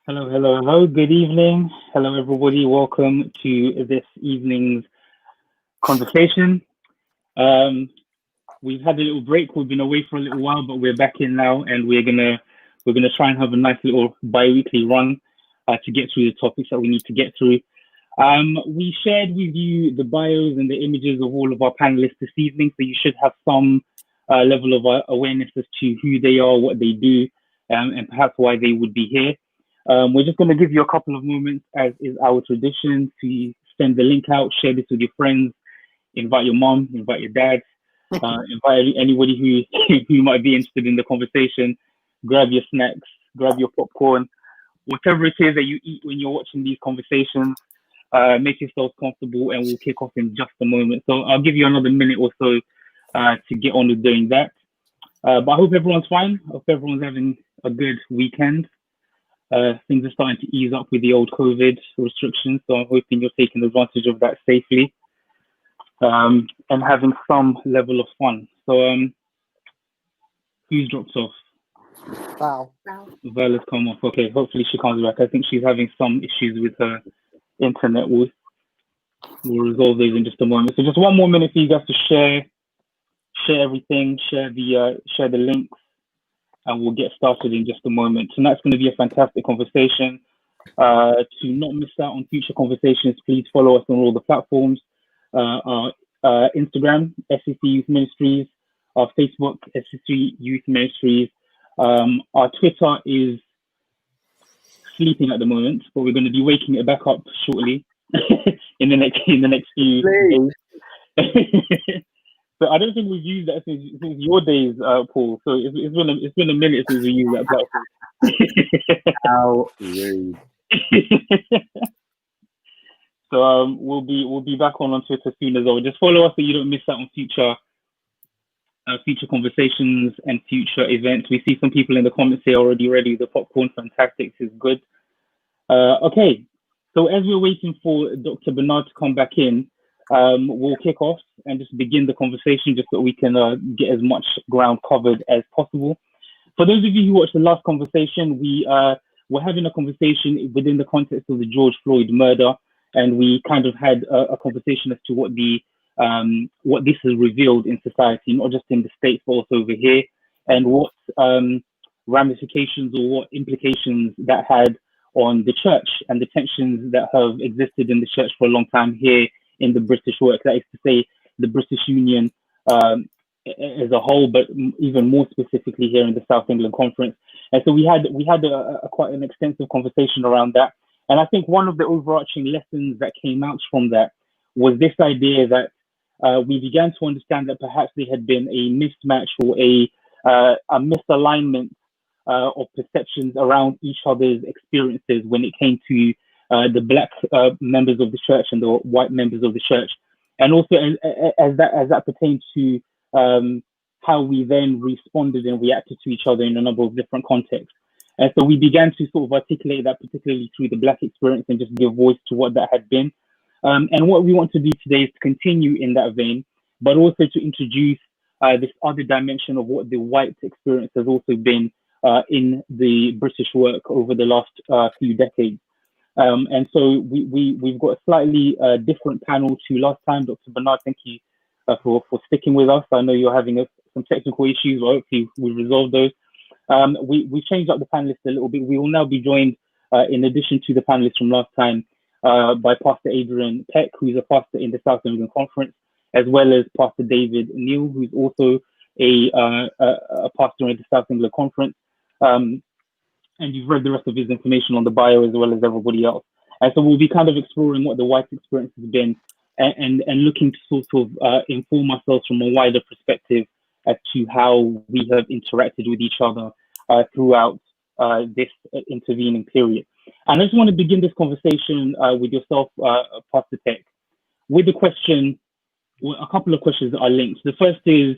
Hello, hello, hello. Good evening. Hello, everybody. Welcome to this evening's conversation. Um, we've had a little break. We've been away for a little while, but we're back in now, and we're gonna try and have a nice little bi-weekly run to get through the topics that we need to get through. We shared with you the bios and the images of all of our panelists this evening, so you should have some level of awareness as to who they are, what they do, and perhaps why they would be here. We're just going to give you a couple of moments, as is our tradition, to send the link out, share this with your friends, invite your mom, invite your dad, invite anybody who might be interested in the conversation. Grab your snacks, grab your popcorn, whatever it is that you eat when you're watching these conversations. Make yourselves comfortable, and we'll kick off in just a moment. So I'll give you another minute or so to get on with doing that. But I hope everyone's fine. I hope everyone's having a good weekend. Things are starting to ease up with the old COVID restrictions, so I'm hoping you're taking advantage of that safely and having some level of fun. So, who's dropped off? Wow. Vala's come off. Okay, hopefully she comes back. I think she's having some issues with her internet. We'll resolve those in just a moment. So, just one more minute for you guys to share everything, share the links, and we'll get started in just a moment. Tonight's going to be a fantastic conversation. To not miss out on future conversations, please follow us on all the platforms. Our Instagram, SCC Youth Ministries, our Facebook, SCC Youth Ministries. Our Twitter is sleeping at the moment, but we're going to be waking it back up shortly in the next few days. So I don't think we've used that since your days, Paul. So it's been a minute since we used that platform. How rude. So we'll be back on Twitter soon as well. Just follow us so you don't miss out on future conversations and future events. We see some people in the comments here already ready. The popcorn, fantastic. This is good. Okay. So as we're waiting for Dr. Bernard to come back in, we'll kick off and just begin the conversation just so we can get as much ground covered as possible. For those of you who watched the last conversation, we're having a conversation within the context of the George Floyd murder, and we kind of had a conversation as to what this has revealed in society, not just in the States, but also over here, and what ramifications or what implications that had on the church and the tensions that have existed in the church for a long time here in the British work. That is to say, the British Union as a whole, but even more specifically here in the South England Conference. And so we had a quite an extensive conversation around that. And I think one of the overarching lessons that came out from that was this idea that we began to understand that perhaps there had been a mismatch or a misalignment of perceptions around each other's experiences when it came to the black members of the church and the white members of the church, and also as that pertains to how we then responded and reacted to each other in a number of different contexts. And so we began to sort of articulate that, particularly through the black experience, and just give voice to what that had been. And what we want to do today is to continue in that vein, but also to introduce this other dimension of what the white experience has also been in the British work over the last few decades. And so we've got a slightly different panel to last time. Dr. Bernard, thank you for sticking with us. I know you're having some technical issues, but hopefully we resolve those. We've changed up the panelists a little bit. We will now be joined, in addition to the panelists from last time, by Pastor Adrian Peck, who's a pastor in the South England Conference, as well as Pastor David Neal, who's also a pastor in the South England Conference. And you've read the rest of his information on the bio as well as everybody else. And so we'll be kind of exploring what the white experience has been and looking to sort of inform ourselves from a wider perspective as to how we have interacted with each other throughout this intervening period. And I just want to begin this conversation with yourself, Pastor Peck, with the question, well, a couple of questions that are linked. The first is,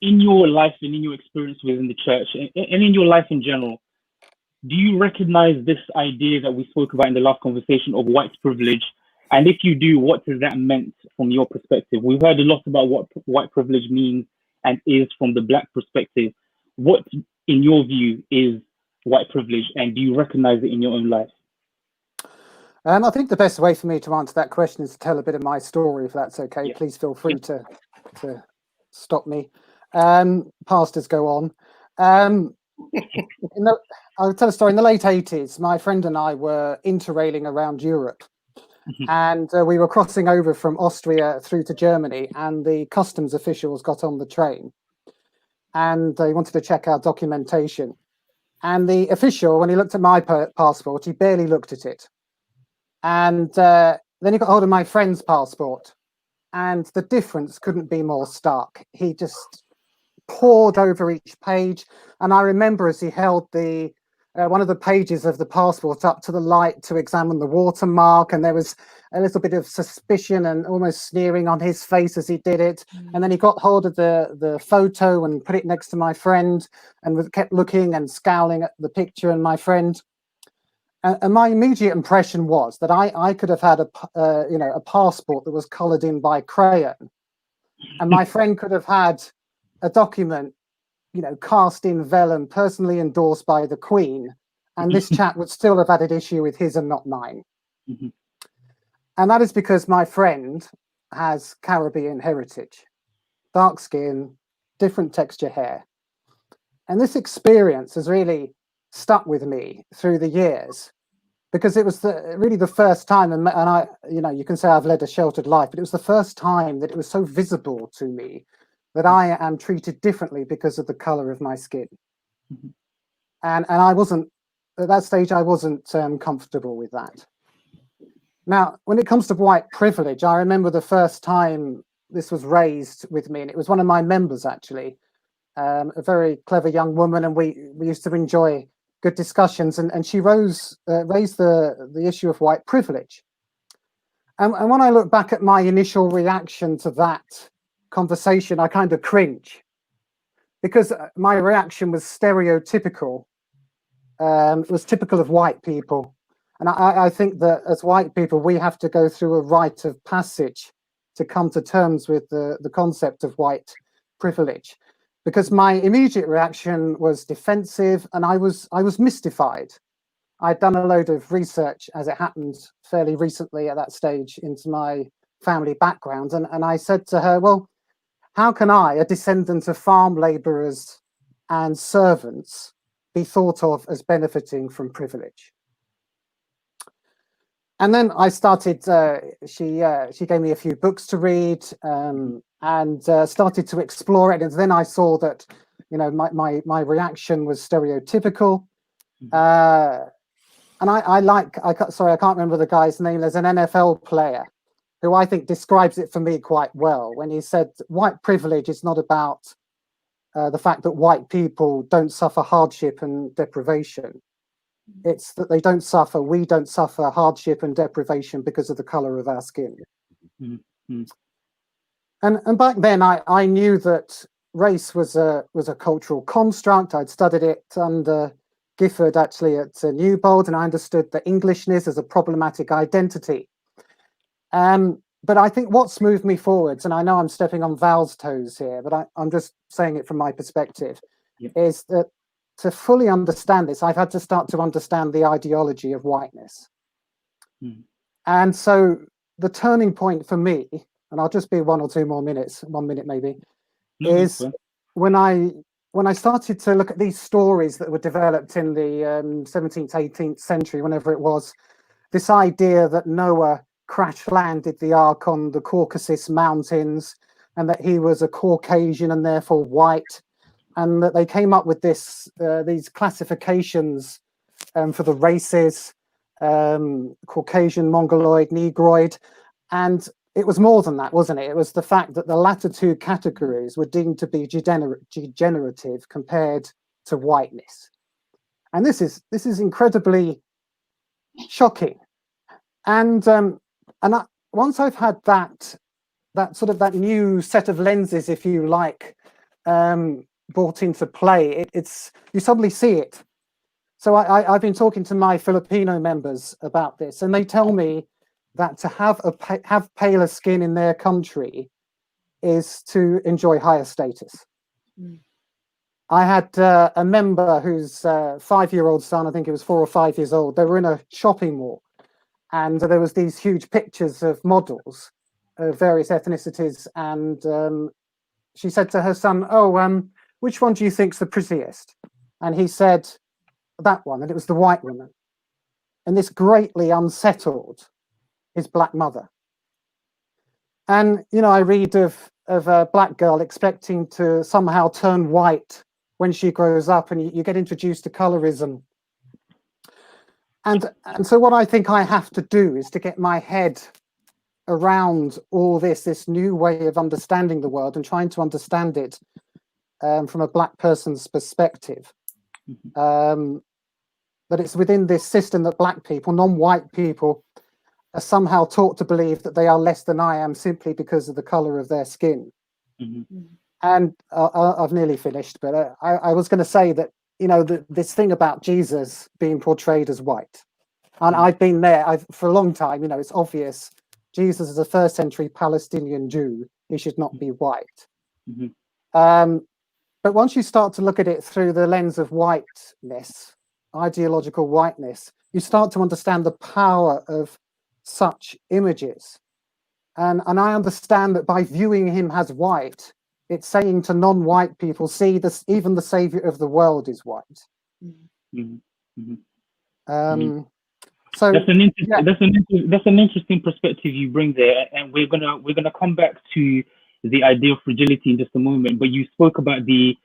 in your life and in your experience within the church and in your life in general, do you recognize this idea that we spoke about in the last conversation of white privilege? And if you do, what does that mean from your perspective? We've heard a lot about what white privilege means and is from the black perspective. What, in your view, is white privilege, and do you recognize it in your own life? I think the best way for me to answer that question is to tell a bit of my story, if that's okay. Yeah. Please feel free to stop me. Pastors go on. I'll tell a story. In the late 80s, my friend and I were interrailing around Europe. And we were crossing over from Austria through to Germany, and the customs officials got on the train. And they wanted to check our documentation. And the official, when he looked at my passport, he barely looked at it. And then he got hold of my friend's passport, and the difference couldn't be more stark. He just pored over each page, and I remember as he held the one of the pages of the passport up to the light to examine the watermark, and there was a little bit of suspicion and almost sneering on his face as he did it. And then he got hold of the photo and put it next to my friend, and kept looking and scowling at the picture and my friend. And my immediate impression was that I could have had a passport that was coloured in by crayon, and my friend could have had a document, cast in vellum, personally endorsed by the Queen, and this chap would still have had an issue with his and not mine. And that is because my friend has Caribbean heritage, dark skin, different texture hair, and this experience has really stuck with me through the years, because it was really the first time, and I, you can say I've led a sheltered life, but it was the first time that it was so visible to me that I am treated differently because of the color of my skin. And I wasn't, at that stage, I wasn't comfortable with that. Now, when it comes to white privilege, I remember the first time this was raised with me, and it was one of my members, actually, a very clever young woman, and we used to enjoy good discussions, and she raised the issue of white privilege. And when I look back at my initial reaction to that conversation, I kind of cringe, because my reaction was stereotypical. It was typical of white people. And I think that as white people, we have to go through a rite of passage to come to terms with the concept of white privilege. Because my immediate reaction was defensive, and I was mystified. I'd done a load of research, as it happened, fairly recently at that stage into my family background. And I said to her, well, how can I, a descendant of farm labourers and servants, be thought of as benefiting from privilege? And then I started, she gave me a few books to read, and started to explore it. And then I saw that, my reaction was stereotypical. And I can't remember the guy's name. There's an NFL player who I think describes it for me quite well when he said, white privilege is not about the fact that white people don't suffer hardship and deprivation. It's that we don't suffer hardship and deprivation because of the color of our skin. And back then I knew that race was a cultural construct. I'd studied it under Gifford, actually, at Newbold, and I understood that Englishness as a problematic identity. But I think what's moved me forwards, and I know I'm stepping on Val's toes here, but I'm just saying it from my perspective, is that to fully understand this, I've had to start to understand the ideology of whiteness. And so the turning point for me, and I'll just be 1 or 2 more minutes, 1 minute maybe, is when I started to look at these stories that were developed in the 17th, 18th century, whenever it was, this idea that Noah crash landed the ark on the Caucasus Mountains, and that he was a Caucasian and therefore white, and that they came up with these classifications for the races, Caucasian, Mongoloid, Negroid, and it was more than that, wasn't it? It was the fact that the latter two categories were deemed to be degenerative compared to whiteness, and this is incredibly shocking. And once I've had that that new set of lenses, if you like, brought into play, you suddenly see it. So I've been talking to my Filipino members about this, and they tell me that to have paler skin in their country is to enjoy higher status. I had a member whose 5-year-old son, I think he was 4 or 5 years old, they were in a shopping mall, and there was these huge pictures of models of various ethnicities, and she said to her son, "Oh, which one do you think's the prettiest?" And he said, "That one," and it was the white woman. And this greatly unsettled his black mother. And, you know, I read of a black girl expecting to somehow turn white when she grows up, and you get introduced to colorism. And so what I think I have to do is to get my head around all this new way of understanding the world and trying to understand it from a black person's perspective. That it's within this system that black people, non-white people, are somehow taught to believe that they are less than I am simply because of the color of their skin. Mm-hmm. And I've nearly finished, but I was going to say that, you know, this thing about Jesus being portrayed as white, and I've been there for a long time. You know, it's obvious Jesus is a first century Palestinian Jew. He should not be white. Mm-hmm. But once you start to look at it through the lens of whiteness, ideological whiteness, you start to understand the power of such images. And I understand that by viewing him as white, it's saying to non-white people, see, this, even the savior of the world is white. Mm-hmm. Mm-hmm. So that's an interesting perspective you bring there, and we're gonna come back to the idea of fragility in just a moment. But you spoke about the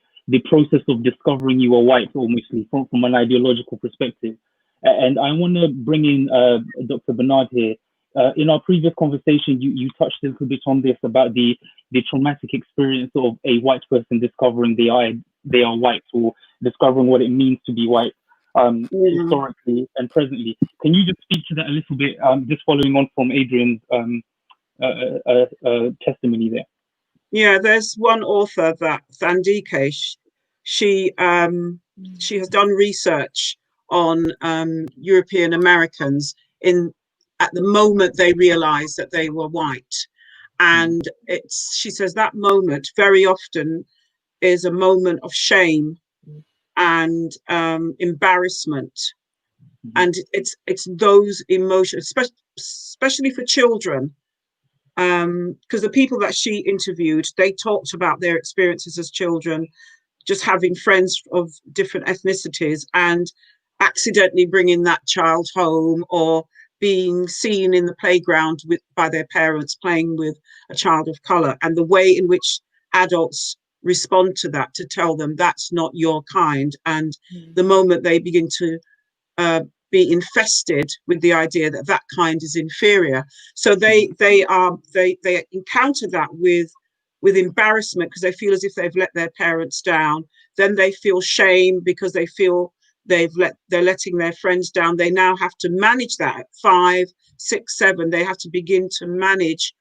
process of discovering you are white, almost from an ideological perspective, and I want to bring in Dr. Bernard here. In our previous conversation, you touched a little bit on this about the traumatic experience of a white person discovering they are white, or discovering what it means to be white. Historically and presently. Can you just speak to that a little bit, just following on from Adrian's testimony there? Yeah, there's one author, that Thandike, she has done research on European Americans at the moment they realized that they were white. And she says that moment very often is a moment of shame and embarrassment, and it's those emotions, especially for children, because the people that she interviewed, they talked about their experiences as children, just having friends of different ethnicities and accidentally bringing that child home, or being seen in the playground by their parents playing with a child of color, and the way in which adults respond to that, to tell them that's not your kind. And the moment they begin to be infested with the idea that that kind is inferior, so they encounter that with embarrassment, because they feel as if they've let their parents down. Then they feel shame because they feel they're letting their friends down. They now have to manage that at 5, 6, 7. They have to begin to manage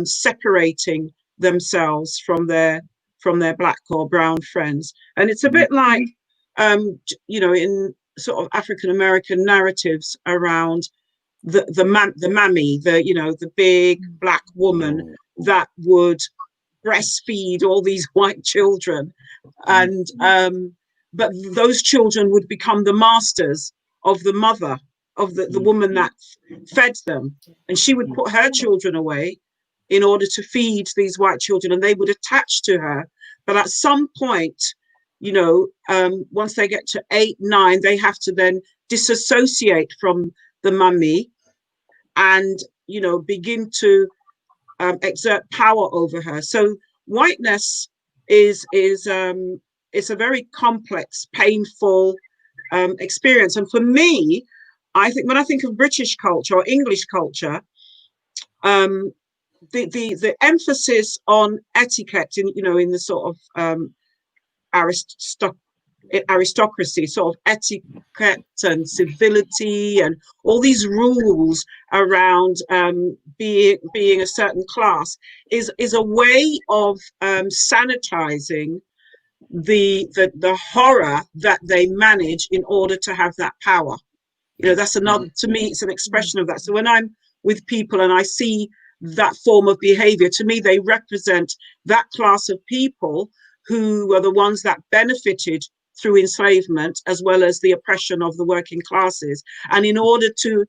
separating themselves from their black or brown friends. And it's a bit like, you know, in sort of African American narratives around the mammy, the big black woman that would breastfeed all these white children, and but those children would become the masters of the mother, of the woman that fed them, and she would put her children away in order to feed these white children, and they would attach to her. But at some point, you know, once they get to 8, 9, they have to then disassociate from the mummy and, you know, begin to exert power over her. So whiteness is it's a very complex, painful experience. And for me, I think when I think of British culture or English culture, the emphasis on etiquette in the sort of aristocracy, sort of etiquette and civility and all these rules around being a certain class is a way of sanitizing the horror that they manage in order to have that power. You know, that's another, to me, it's an expression of that. So when I'm with people and I see that form of behavior, to me, they represent that class of people who were the ones that benefited through enslavement, as well as the oppression of the working classes. And in order to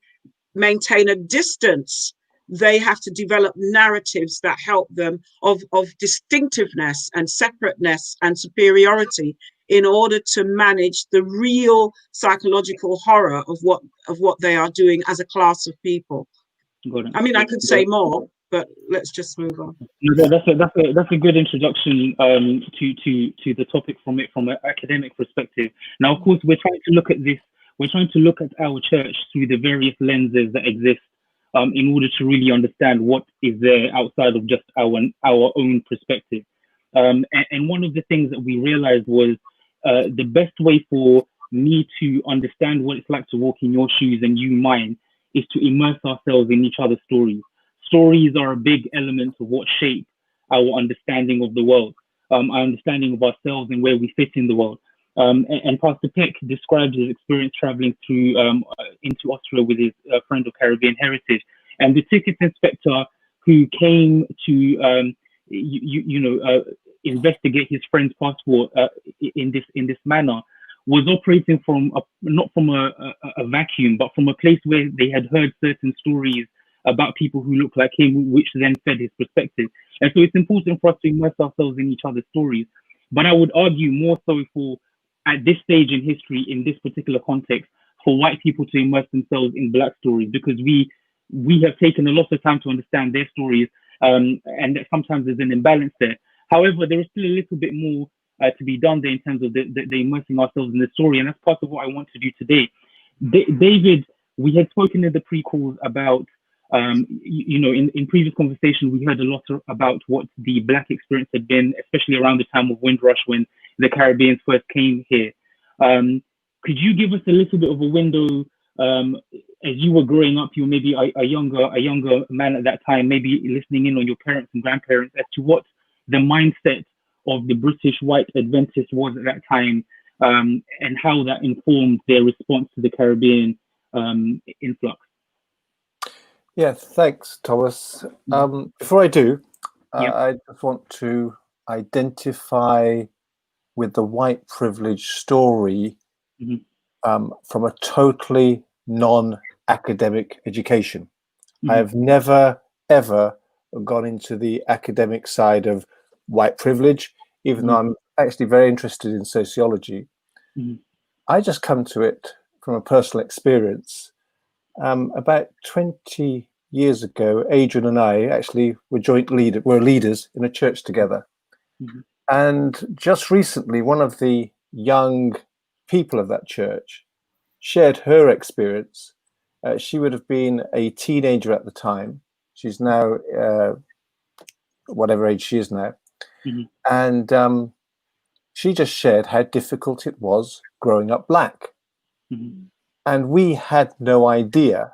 maintain a distance, they have to develop narratives that help them of distinctiveness and separateness and superiority, in order to manage the real psychological horror of what they are doing as a class of people. I mean, I could say more, but let's just move on. No, that's a good introduction to the topic from an academic perspective. Now, of course, we're trying to look at this. We're trying to look at our church through the various lenses that exist, in order to really understand what is there outside of just our own perspective. And one of the things that we realized was the best way for me to understand what it's like to walk in your shoes and you mine is to immerse ourselves in each other's stories. Stories are a big element of what shape our understanding of the world, our understanding of ourselves and where we fit in the world. And Pastor Peck described his experience traveling through into Austria with his friend of Caribbean heritage, and the ticket inspector who came to investigate his friend's passport in this manner was operating from not from a vacuum, but from a place where they had heard certain stories about people who look like him, which then fed his perspective. And so it's important for us to immerse ourselves in each other's stories. But I would argue more so for, at this stage in history, in this particular context, for white people to immerse themselves in Black stories, because we have taken a lot of time to understand their stories, and that sometimes there's an imbalance there. However, there is still a little bit more to be done there in terms of the immersing ourselves in the story, and that's part of what I want to do today. David, we had spoken in the pre-calls about, in previous conversation, we heard a lot about what the Black experience had been, especially around the time of Windrush when the Caribbeans first came here. Could you give us a little bit of a window, as you were growing up, you were maybe a younger man at that time, maybe listening in on your parents and grandparents, as to what the mindset of the British white Adventists was at that time, and how that informed their response to the Caribbean influx? Yeah, thanks, Thomas. Before I do, I just want to identify with the white privilege story from a totally non-academic education. I have never, ever gone into the academic side of white privilege, even though I'm actually very interested in sociology. I just come to it from a personal experience. About 20 years ago, Adrian and I actually were leaders in a church together. And just recently, one of the young people of that church shared her experience. She would have been a teenager at the time. She's now whatever age she is now. And she just shared how difficult it was growing up Black. And we had no idea,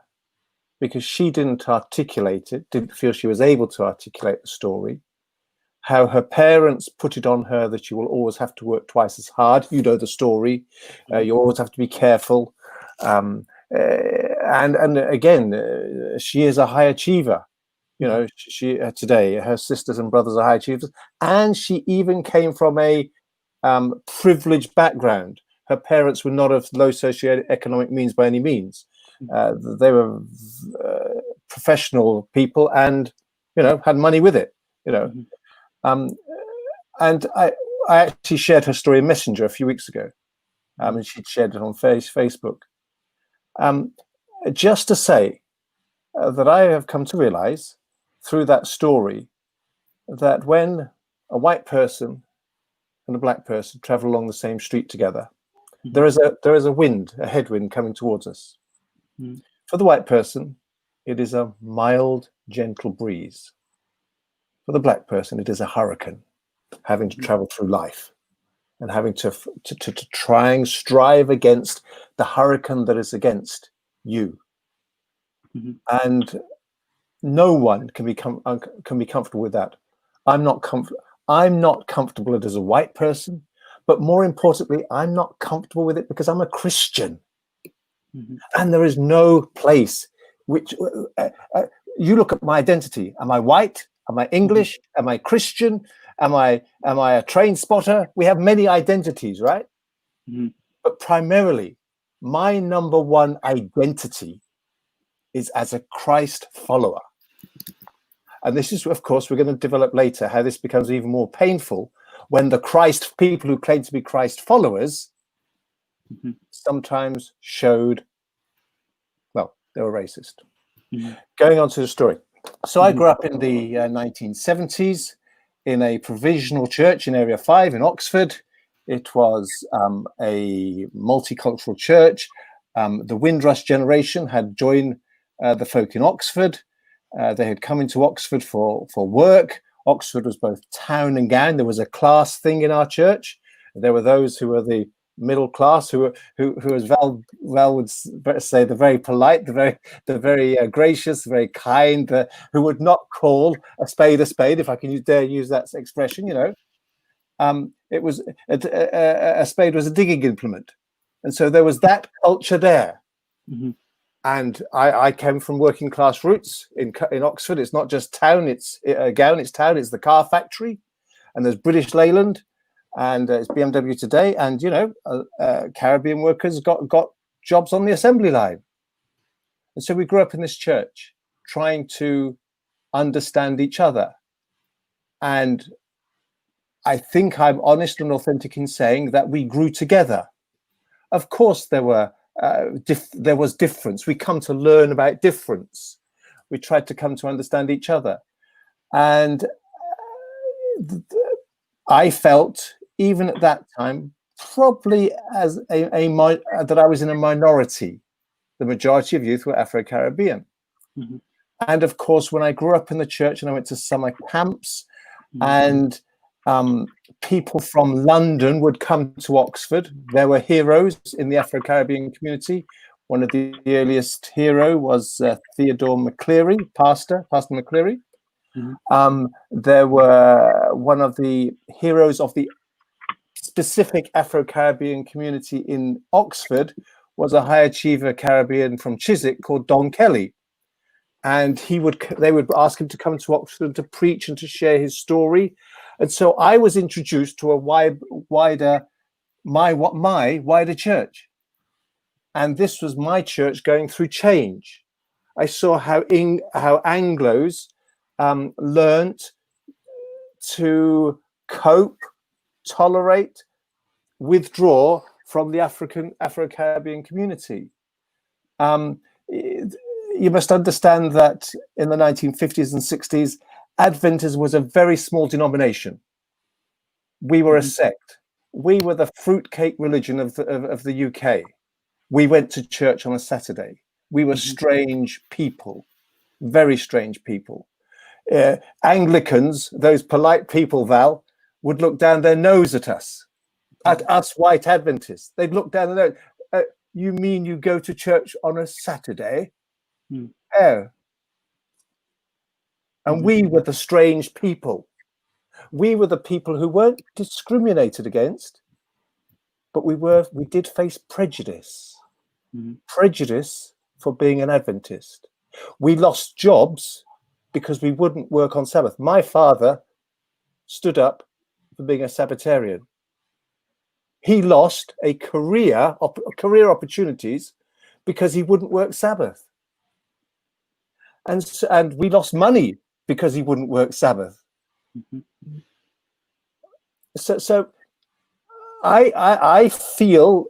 because she didn't articulate it, didn't feel she was able to articulate the story, how her parents put it on her that you will always have to work twice as hard. You know the story. You always have to be careful. And again, she is a high achiever. You know, she today, her sisters and brothers are high achievers. And she even came from a privileged background. Her parents were not of low socioeconomic means by any means. They were professional people and, had money with it, and I actually shared her story in Messenger a few weeks ago, and she'd shared it on Facebook. Just to say that I have come to realize through that story that when a white person and a Black person travel along the same street together, there is a wind, a headwind coming towards us. For the white person, it is a mild, gentle breeze. For the Black person, it is a hurricane, having to travel through life and having to try and strive against the hurricane that is against you. And no one can be comfortable with that. I'm not comfortable as a white person, but more importantly, I'm not comfortable with it because I'm a Christian. And there is no place which you look at my identity. Am I white? Am I English? Am I Christian? Am I a train spotter? We have many identities, right? Mm-hmm. But primarily, my number one identity is as a Christ follower. And this is, of course, we're going to develop later how this becomes even more painful when the Christ people who claim to be Christ followers Mm-hmm. sometimes showed, well, they were racist. Mm-hmm. Going on to the story. So I Mm-hmm. grew up in the 1970s in a provisional church in Area 5 in Oxford. It was a multicultural church. The Windrush generation had joined the folk in Oxford. They had come into Oxford for work. Oxford was both town and gown. There was a class thing in our church. There were those who were the middle class, who as Val would say, the very polite, the very gracious, the very kind, who would not call a spade, if I can dare use that expression. You know, it was a spade was a digging implement, and so there was that culture there. Mm-hmm. And I came from working class roots in Oxford. It's not just town; it's gown. It's town. It's the car factory, and there's British Leyland. And it's BMW today, and you know, Caribbean workers got jobs on the assembly line, and so we grew up in this church, trying to understand each other. And I think I'm honest and authentic in saying that we grew together. Of course, there was difference. We come to learn about difference. We tried to come to understand each other, and I felt, even at that time, probably as that I was in a minority. The majority of youth were Afro-Caribbean. Mm-hmm. And of course, when I grew up in the church and I went to summer camps, Mm-hmm. and people from London would come to Oxford, there were heroes in the Afro-Caribbean community. One of the earliest hero was Theodore McCleary, Pastor McCleary. Mm-hmm. There were one of the heroes of the specific Afro-Caribbean community in Oxford was a high achiever Caribbean from Chiswick called Don Kelly. And they would ask him to come to Oxford to preach and to share his story. And so I was introduced to a wider church. And this was my church going through change. I saw how Anglos learnt to cope, tolerate, withdraw from the Afro-Caribbean community. You must understand that in the 1950s and 60s, Adventism was a very small denomination. We were a sect. We were the fruitcake religion of the UK. We went to church on a Saturday. We were strange people, very strange people. Anglicans, those polite people, Val, would look down their nose at us white Adventists. They'd look down their nose. You mean you go to church on a Saturday? Oh. And we were the strange people. We were the people who weren't discriminated against, but we did face prejudice. Prejudice for being an Adventist. We lost jobs because we wouldn't work on Sabbath. My father stood up for being a Sabbatarian. He lost a career opportunities because he wouldn't work Sabbath. And we lost money because he wouldn't work Sabbath. So I feel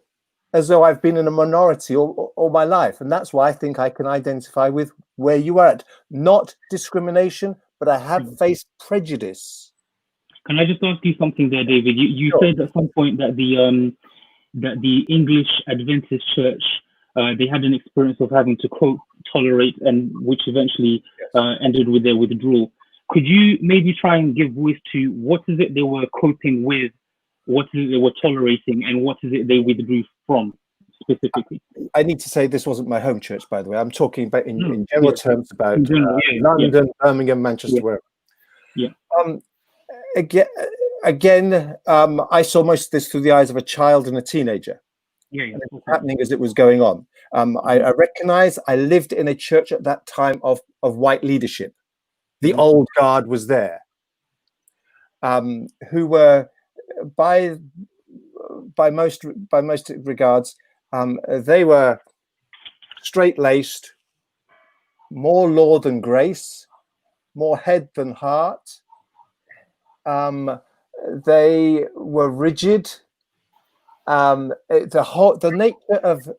as though I've been in a minority all my life, and that's why I think I can identify with where you are at. Not discrimination, but I have faced prejudice. Can I just ask you something there, David? You Sure. said at some point that the English Adventist Church they had an experience of having to quote tolerate, and which eventually ended with their withdrawal. Could you maybe try and give voice to what is it they were coping with, what is it they were tolerating, and what is it they withdrew from specifically? I need to say this wasn't my home church, by the way. I'm talking about in general terms about London, Birmingham, Manchester, wherever. Yeah. Again, I saw most of this through the eyes of a child and a teenager. And it was happening as it was going on. I recognize I lived in a church at that time of white leadership. The old guard was there. who were by most regards, they were straight-laced, more law than grace, more head than heart. They were rigid. The nature of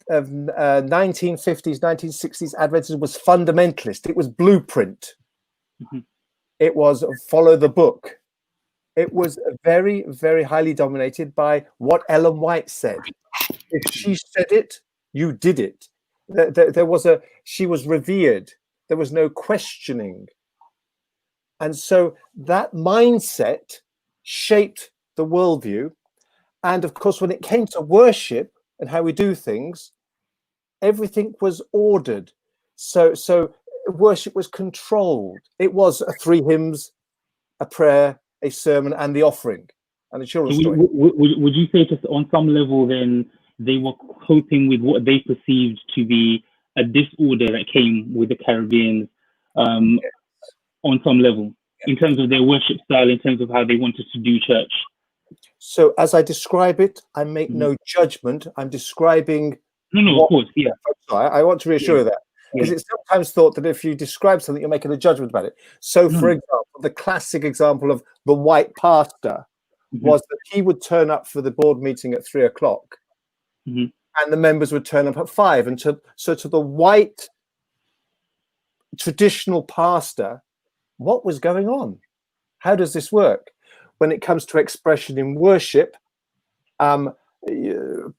1950s, 1960s Adventism was fundamentalist. It was blueprint. Mm-hmm. It was follow the book. It was very, very highly dominated by what Ellen White said. If she said it, you did it. She was revered. There was no questioning. And so that mindset shaped the worldview. And of course, when it came to worship and how we do things, everything was ordered. So worship was controlled. It was 3 hymns, a prayer, a sermon, and the offering, and the children's story. Would you say just on some level then they were coping with what they perceived to be a disorder that came with the Caribbeans on some level, in terms of their worship style, in terms of how they wanted to do church? So as I describe it, I make no judgment. I'm describing. No, of course, yeah. I want to reassure that, because it's sometimes thought that if you describe something, you're making a judgment about it. So, for example, the classic example of the white pastor was that he would turn up for the board meeting at 3 o'clock, and the members would turn up at 5. And so to the white traditional pastor, what was going on? How does this work? When it comes to expression in worship,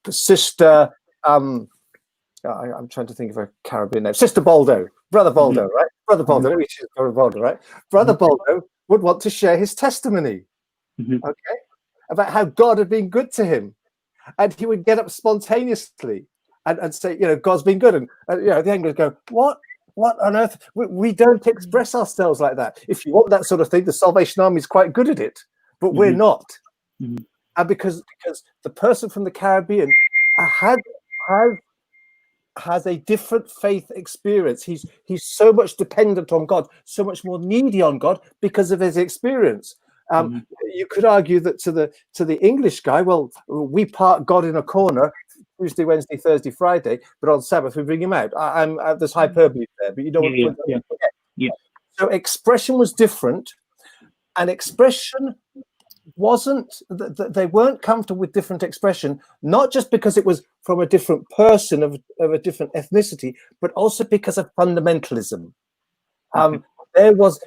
Sister, I'm trying to think of a Caribbean name. Sister Baldo, Brother Baldo, right? Brother Baldo, let me choose Brother Baldo, right? Brother Baldo would want to share his testimony, okay, about how God had been good to him, and he would get up spontaneously and say, God's been good, and the Anglicans go, what on earth? We don't express ourselves like that. If you want that sort of thing, the Salvation Army is quite good at it, but we're not. And because the person from the Caribbean has a different faith experience. He's so much dependent on God, so much more needy on God because of his experience. You could argue that to the English guy, well, we park God in a corner Tuesday, Wednesday, Thursday, Friday, but on Sabbath we bring him out. There's hyperbole there, but you don't forget. So expression was different, and expression they weren't comfortable with different expression, not just because it was from a different person of a different ethnicity, but also because of fundamentalism. There was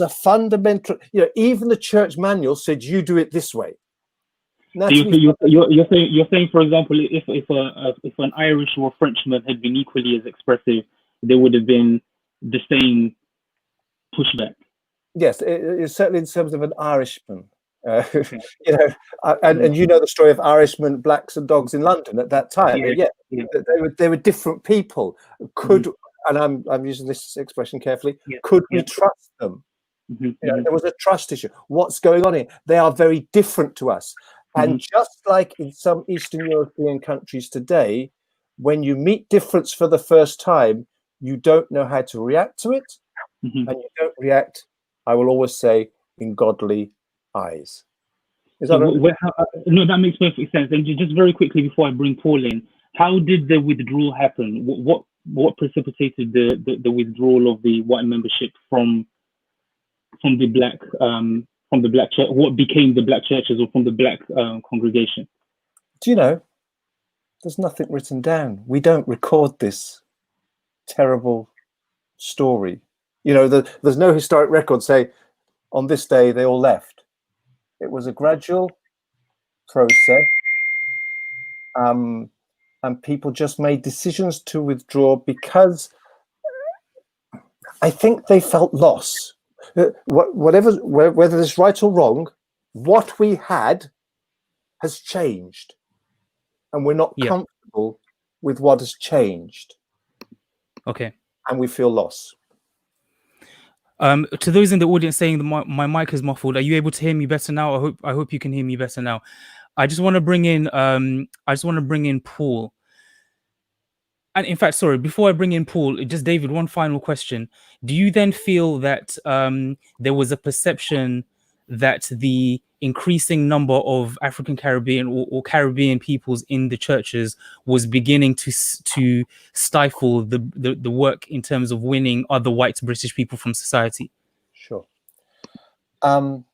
a fundamental, even the church manual said you do it this way. So you're saying, for example, if an Irish or Frenchman had been equally as expressive, there would have been the same pushback. Yes, it's certainly in terms of an Irishman. And the story of Irishmen, blacks, and dogs in London at that time. They were different people. And I'm using this expression carefully. Could we trust them? There was a trust issue. What's going on here? They are very different to us. And just like in some Eastern European countries today, when you meet difference for the first time, you don't know how to react to it, and you don't react, I will always say, in godly eyes. Is that no, that makes perfect sense. And just very quickly before I bring Paul in, how did the withdrawal happen? What precipitated the withdrawal of the white membership from the black church? What became the black churches, or from the black congregation? Do you know? There's nothing written down. We don't record this terrible story. There's no historic record say on this day they all left. It was a gradual process, and people just made decisions to withdraw because I think they felt loss. Whether it's right or wrong, what we had has changed, and we're not comfortable with what has changed. Okay. And we feel loss. To those in the audience saying that my mic is muffled, are you able to hear me better now? I hope you can hear me better now. I just want to bring in Paul. And in fact, sorry, before I bring in Paul, just David, one final question. Do you then feel that there was a perception that the increasing number of African Caribbean or Caribbean peoples in the churches was beginning to stifle the work in terms of winning other white British people from society? Sure. I'll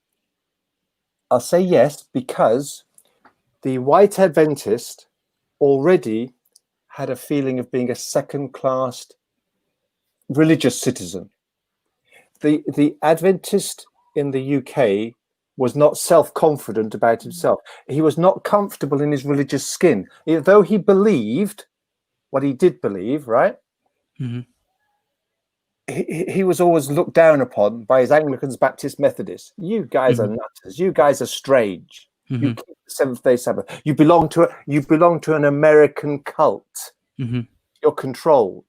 say yes, because the white Adventist already had a feeling of being a second-class religious citizen. The Adventist in the UK was not self-confident about himself. He was not comfortable in his religious skin. Though he believed what he did believe, right? Mm-hmm. He was always looked down upon by his Anglicans, Baptists, Methodists. You guys are nutters. You guys are strange. Mm-hmm. You keep the Seventh-Day Sabbath. You belong to an American cult. Mm-hmm. You're controlled.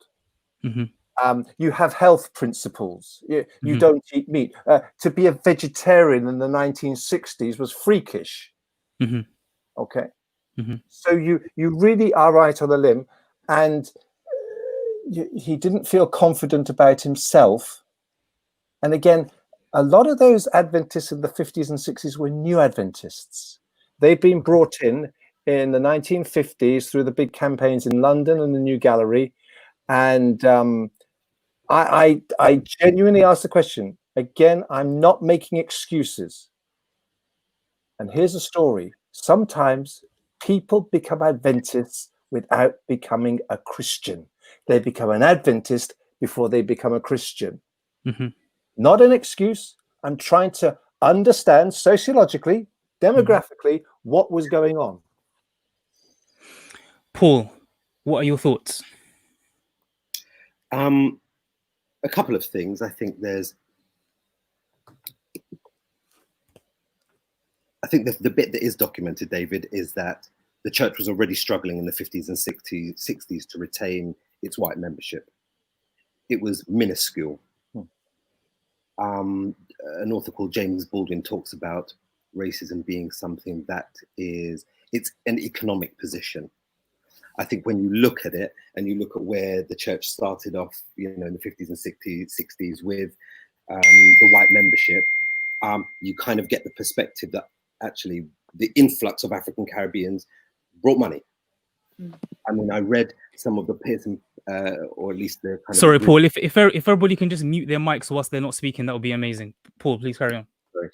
Mm-hmm. You have health principles. You don't eat meat. To be a vegetarian in the 1960s was freakish. Mm-hmm. Okay. Mm-hmm. So you really are right on the limb, and he didn't feel confident about himself. And again, a lot of those Adventists in the 50s and 60s were new Adventists. They've been brought in the 1950s through the big campaigns in London and the New Gallery. And I genuinely ask the question. Again, I'm not making excuses. And here's a story. Sometimes people become Adventists without becoming a Christian. They become an Adventist before they become a Christian. Mm-hmm. Not an excuse. I'm trying to understand sociologically, demographically, what was going on. Paul, what are your thoughts? A couple of things. I think the bit that is documented, David, is that the church was already struggling in the 50s and 60s to retain its white membership. It was minuscule. An author called James Baldwin talks about racism being something that it's an economic position. I think when you look at it and you look at where the church started off, in the 50s and 60s with the white membership, you kind of get the perspective that actually the influx of African Caribbeans brought money. I mean, I read some of the Pearson, or at least the kind Sorry, of... Paul, if everybody can just mute their mics whilst they're not speaking, that would be amazing. Paul, please carry on. Sorry.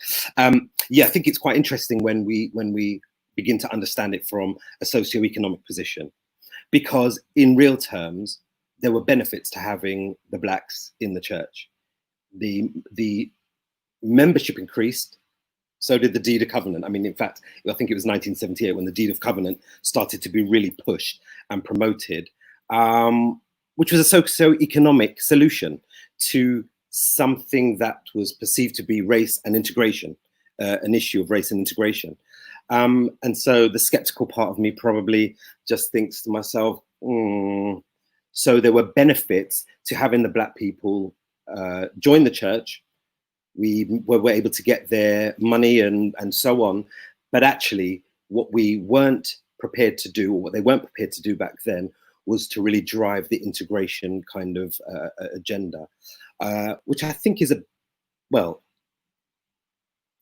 Yeah, I think it's quite interesting when we begin to understand it from a socio-economic position, because in real terms, there were benefits to having the blacks in the church. The membership increased, so did the Deed of Covenant. I mean, in fact, I think it was 1978 when the Deed of Covenant started to be really pushed and promoted, which was a socio-economic solution to something that was perceived to be race and integration, an issue of race and integration. And so the skeptical part of me probably just thinks to myself, so there were benefits to having the black people join the church. We were able to get their money and so on. But actually, what we weren't prepared to do, or what they weren't prepared to do back then, was to really drive the integration kind of agenda, which I think is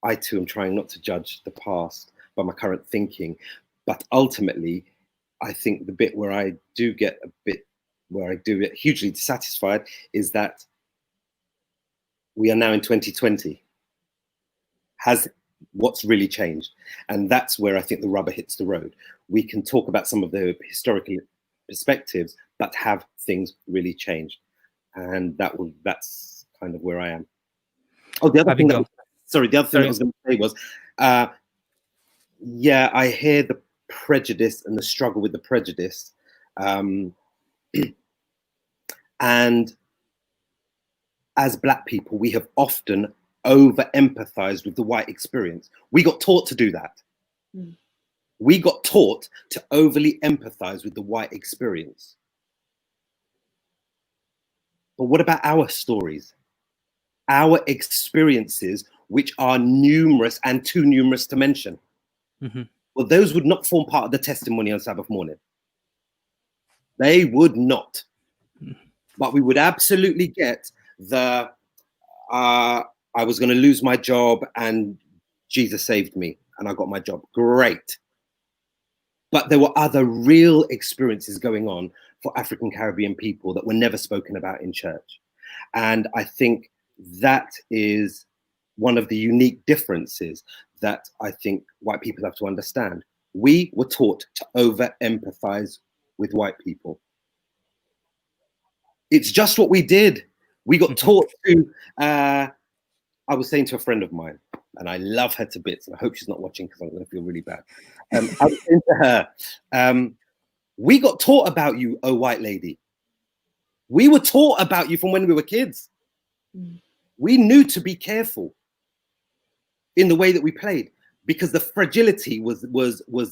I too am trying not to judge the past by my current thinking, but ultimately, I think the bit where I do get hugely dissatisfied is that we are now in 2020. Has what's really changed? And that's where I think the rubber hits the road. We can talk about some of the historical perspectives, but have things really changed? And that's kind of where I am. Oh, the other thing that I was going to say was, yeah, I hear the prejudice and the struggle with the prejudice. And as black people, we have often over-empathized with the white experience. We got taught to do that. We got taught to overly empathize with the white experience. But what about our stories? Our experiences, which are numerous and too numerous to mention. Well, those would not form part of the testimony on Sabbath morning. They would not. But we would absolutely get the, I was going to lose my job and Jesus saved me and I got my job. Great. But there were other real experiences going on for African Caribbean people that were never spoken about in church. And I think that is one of the unique differences that I think white people have to understand. We were taught to over-empathize with white people. It's just what we did. We got taught to, I was saying to a friend of mine, and I love her to bits, and I hope she's not watching because I'm going to feel really bad. I was saying to her, we got taught about you, oh white lady. We were taught about you from when we were kids. We knew to be careful in the way that we played because the fragility was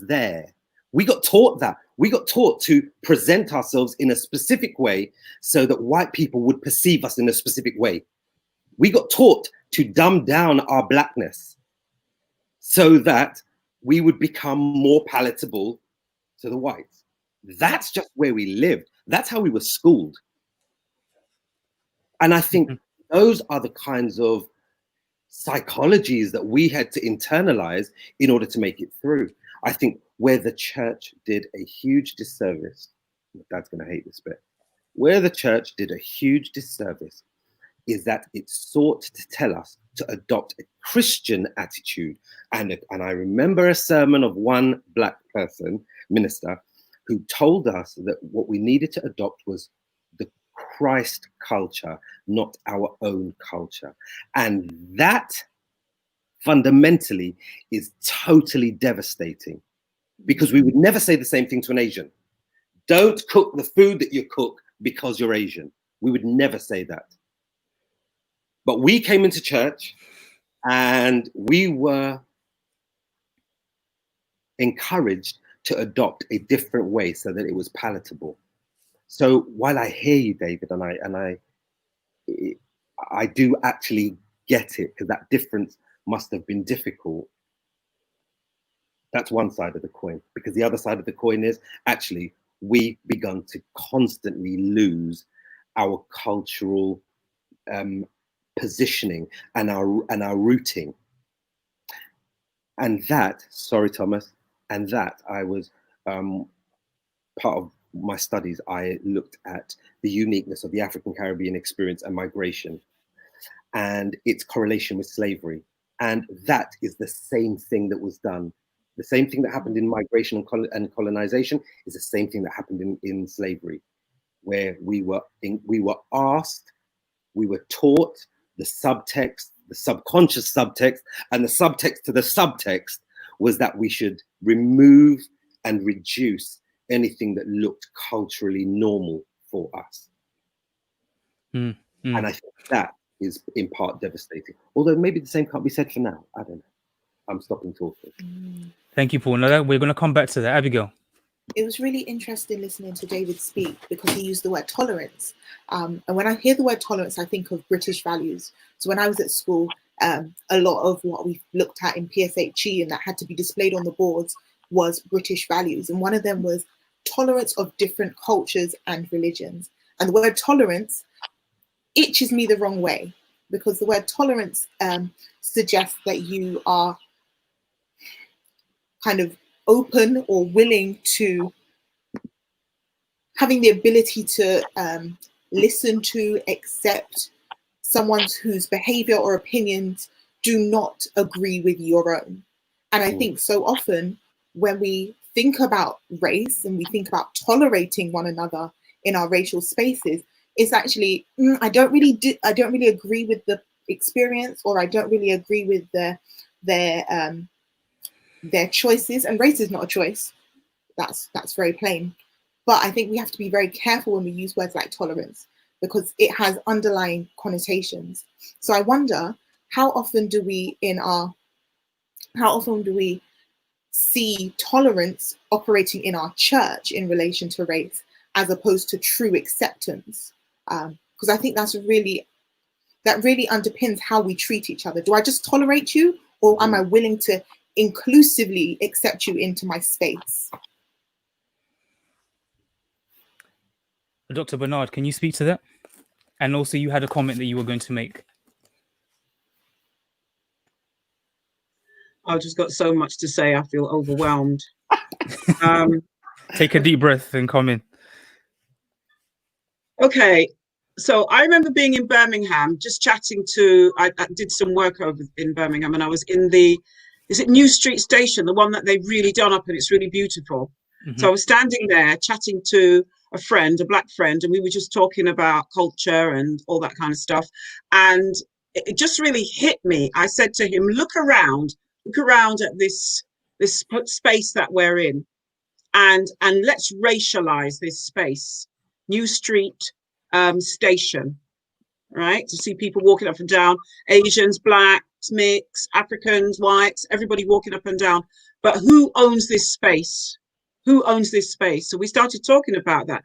there. We got taught that. We got taught to present ourselves in a specific way so that white people would perceive us in a specific way. We got taught to dumb down our blackness so that we would become more palatable to the whites. That's just where we lived. That's how we were schooled. And I think those are the kinds of psychologies that we had to internalize in order to make it through. I think where the church did a huge disservice, Dad's going to hate this bit, where the church did a huge disservice is that it sought to tell us to adopt a Christian attitude. And I remember a sermon of one black person, minister, who told us that what we needed to adopt was the Christ culture, not our own culture. And that fundamentally is totally devastating because we would never say the same thing to an Asian. Don't cook the food that you cook because you're Asian. We would never say that. But we came into church and we were encouraged to adopt a different way so that it was palatable. So while I hear you, David, and I do actually get it, because that difference must have been difficult. That's one side of the coin, because the other side of the coin is actually we begun to constantly lose our cultural positioning and our rooting. And that, sorry, Thomas, and that I was part of my studies. I looked at the uniqueness of the African Caribbean experience and migration and its correlation with slavery. And that is the same thing that was done. The same thing that happened in migration and colonization is the same thing that happened in slavery, where we were asked, we were taught the subtext, the subconscious subtext, and the subtext to the subtext was that we should remove and reduce anything that looked culturally normal for us. And I think that is in part devastating. Although maybe the same can't be said for now. I don't know. I'm stopping talking. Thank you, Paul. Now we're going to come back to that. Abigail. It was really interesting listening to David speak because he used the word tolerance. And when I hear the word tolerance, I think of British values. So when I was at school, a lot of what we looked at in PSHE and that had to be displayed on the boards was British values. And one of them was tolerance of different cultures and religions. And the word tolerance itches me the wrong way because the word tolerance suggests that you are kind of open or willing to having the ability to listen to, accept someone whose behavior or opinions do not agree with your own. And I think so often when we think about race and we think about tolerating one another in our racial spaces, it's actually, I don't really agree with the experience, or I don't really agree with their choices. And race is not a choice. That's very plain. But I think we have to be very careful when we use words like tolerance because it has underlying connotations. So I wonder, how often do we see tolerance operating in our church in relation to race as opposed to true acceptance? Because I think that really underpins how we treat each other. Do I just tolerate you, or am I willing to inclusively accept you into my space? Dr. Bernard, can you speak to that? And also, you had a comment that you were going to make. I've just got so much to say. I feel overwhelmed. Take a deep breath and come in. Okay. So I remember being in Birmingham, just chatting to, I did some work over in Birmingham, and I was in is it New Street Station, the one that they've really done up, and it's really beautiful. Mm-hmm. So I was standing there chatting to a friend, a black friend, and we were just talking about culture and all that kind of stuff. And it just really hit me. I said to him, look around at this space that we're in, and let's racialize this space. New Street Station, right? To see people walking up and down, Asians, blacks, mixed, Africans, whites, everybody walking up and down. But who owns this space? Who owns this space? So we started talking about that.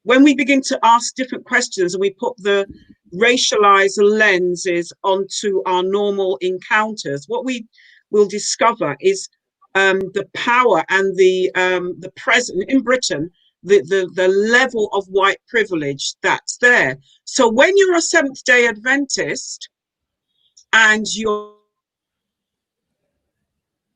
When we begin to ask different questions and we put the racialized lenses onto our normal encounters, what we will discover is the power and the present in Britain, the level of white privilege that's there. So when you're a Seventh-day Adventist and you're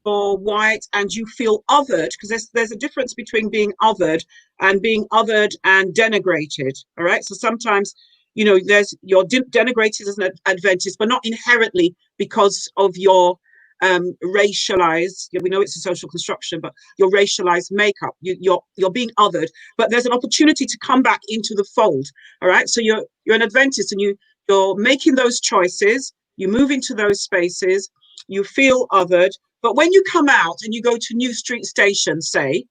white and you feel othered, because there's a difference between being othered and denigrated. All right. So sometimes, you're denigrated as an Adventist, but not inherently because of your racialized, we know it's a social construction, but your racialized makeup, you're being othered, but there's an opportunity to come back into the fold. All right. So you're an Adventist and you're making those choices, you move into those spaces, you feel othered. But when you come out and you go to New Street Station, say,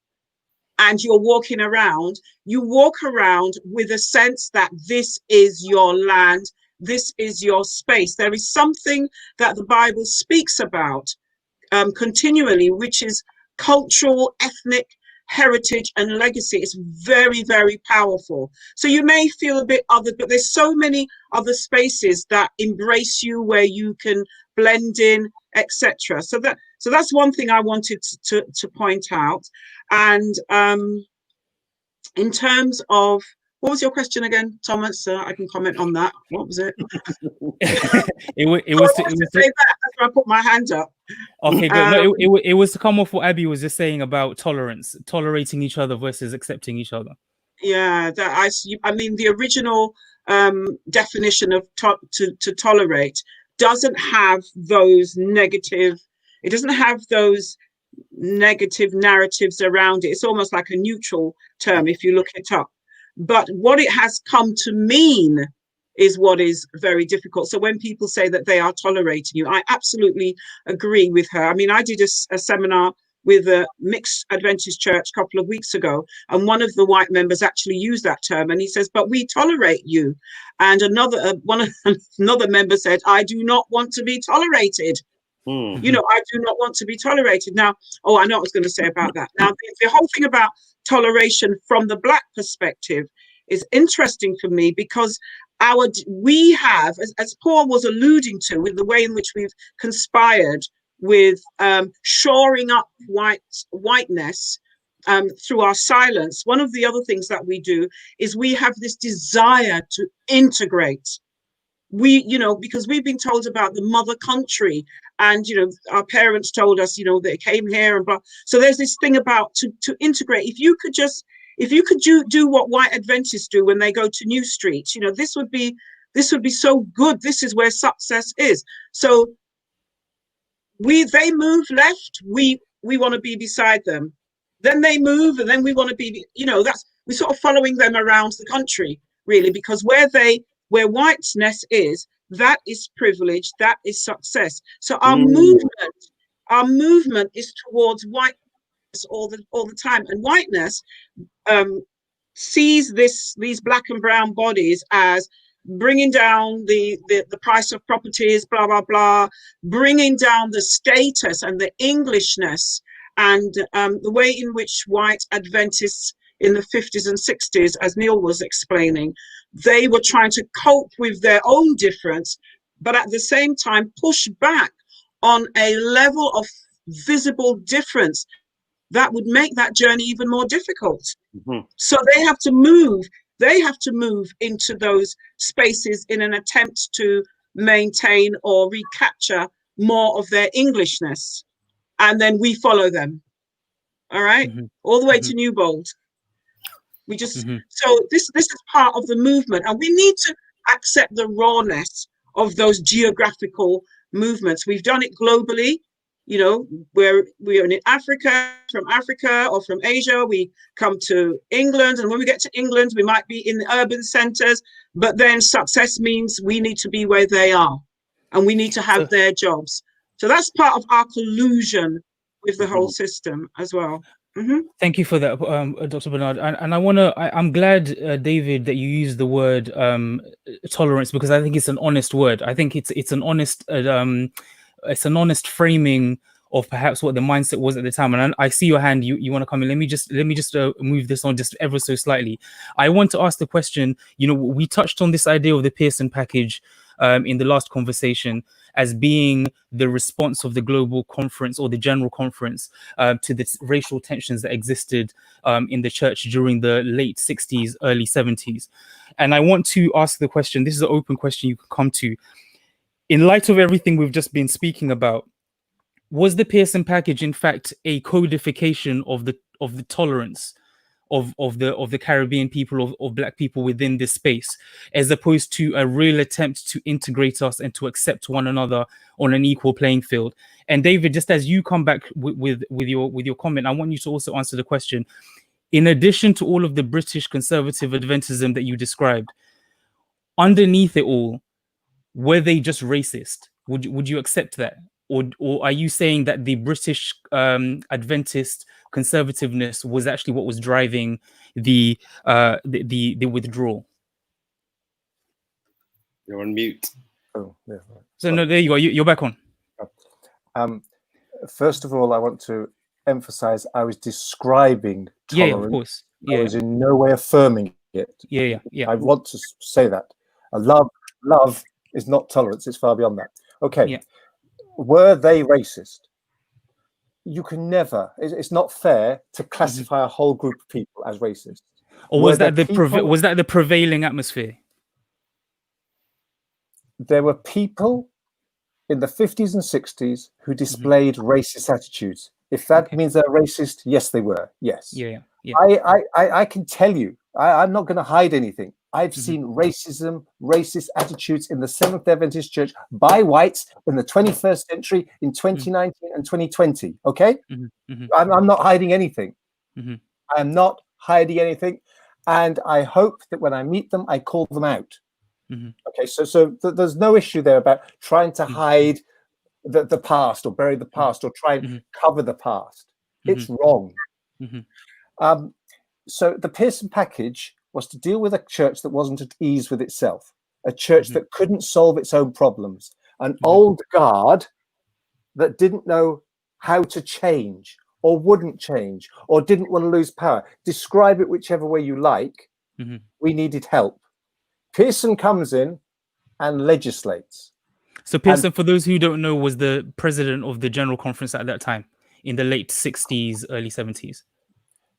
and you're walking around, you walk around with a sense that this is your land, this is your space. There is something that the Bible speaks about continually, which is cultural, ethnic heritage and legacy. It's very, very powerful. So you may feel a bit othered, but there's so many other spaces that embrace you, where you can blend in, etc. So that's one thing I wanted to point out. And in terms of, what was your question again, Thomas? I can comment on that. What was it? It was to say that. That's where I put my hand up. Okay, but no, it was to come off what Abby was just saying about tolerance, tolerating each other versus accepting each other. Yeah, I mean, the original definition of to tolerate doesn't have those negative. It doesn't have those negative narratives around it. It's almost like a neutral term if you look it up. But what it has come to mean is what is very difficult. So when people say that they are tolerating you, I absolutely agree with her. I mean, I did a seminar with a mixed Adventist church a couple of weeks ago, and one of the white members actually used that term, and he says, but we tolerate you. And another member said, I do not want to be tolerated. I do not want to be tolerated. Now, I know what I was going to say about that. Now, the whole thing about toleration from the black perspective is interesting for me, because we have, as Paul was alluding to, with the way in which we've conspired with shoring up whiteness through our silence. One of the other things that we do is we have this desire to integrate. Because we've been told about the mother country, and our parents told us they came here and blah. So there's this thing about to integrate. If you could do what white Adventists do when they go to New Street, this would be so good. This is where success is. So they move left, we want to be beside them. Then they move, and then we want to be, we're sort of following them around the country, really, because where whiteness is, that is privilege, that is success. So our movement is towards whiteness all the time. And whiteness sees these black and brown bodies as bringing down the price of properties, blah, blah, blah, bringing down the status and the Englishness, and the way in which white Adventists in the 50s and 60s, as Neil was explaining, they were trying to cope with their own difference, but at the same time push back on a level of visible difference that would make that journey even more difficult. So they have to move they have to move into those spaces in an attempt to maintain or recapture more of their Englishness. And then we follow them. All right, all the way to Newbold. We just so this is part of the movement, and we need to accept the rawness of those geographical movements. We've done it globally, you know, where we are in Africa, from Africa or from Asia, we come to England, and when we get to England, we might be in the urban centers, but then success means we need to be where they are, and we need to have their jobs. So that's part of our collusion with the whole system as well. Thank you for that, Dr. Bernard. And I'm glad, David, that you used the word tolerance, because I think it's an honest word. I think it's an honest framing of perhaps what the mindset was at the time. And I see your hand. You want to come in? Let me just move this on just ever so slightly. I want to ask the question. You know, we touched on this idea of the Pearson package in the last conversation as being the response of the global conference or the general conference to the racial tensions that existed in the church during the late 60s, early 70s. And I want to ask the question, this is an open question you can come to. In light of everything we've just been speaking about, was the Pearson package in fact a codification of the tolerance of the Caribbean people, of Black people within this space, as opposed to a real attempt to integrate us and to accept one another on an equal playing field? And David, just as you come back with your comment, I want you to also answer the question. In addition to all of the British conservative Adventism that you described, underneath it all, were they just racist? Would you accept that? Or are you saying that the British Adventist conservativeness was actually what was driving the withdrawal? You're on mute. Oh, yeah. So no, there you go. You're back on. First of all, I want to emphasize I was describing tolerance. Yeah, of course. Yeah. I was in no way affirming it. Yeah. I want to say that. Love is not tolerance. It's far beyond that. Okay. Yeah. Were they racist? You can never. It's not fair to classify a whole group of people as racist. Or was that the prevailing atmosphere? There were people in the 50s and 60s who displayed racist attitudes. If that means they're racist, yes, they were. Yes. Yeah. I can tell you. I'm not going to hide anything. I've seen racist attitudes in the Seventh-Day Adventist Church by whites in the 21st century, in 2019 and 2020. Okay? I'm not hiding anything. I am not hiding anything. And I hope that when I meet them, I call them out. Okay, so there's no issue there about trying to hide the past or bury the past or try and cover the past. It's wrong. So the Pearson package was to deal with a church that wasn't at ease with itself, a church that couldn't solve its own problems, an old guard that didn't know how to change or wouldn't change or didn't want to lose power. Describe it whichever way you like. We needed help. Pearson comes in and legislates. So Pearson, for those who don't know, was the president of the General Conference at that time in the late 60s, early 70s.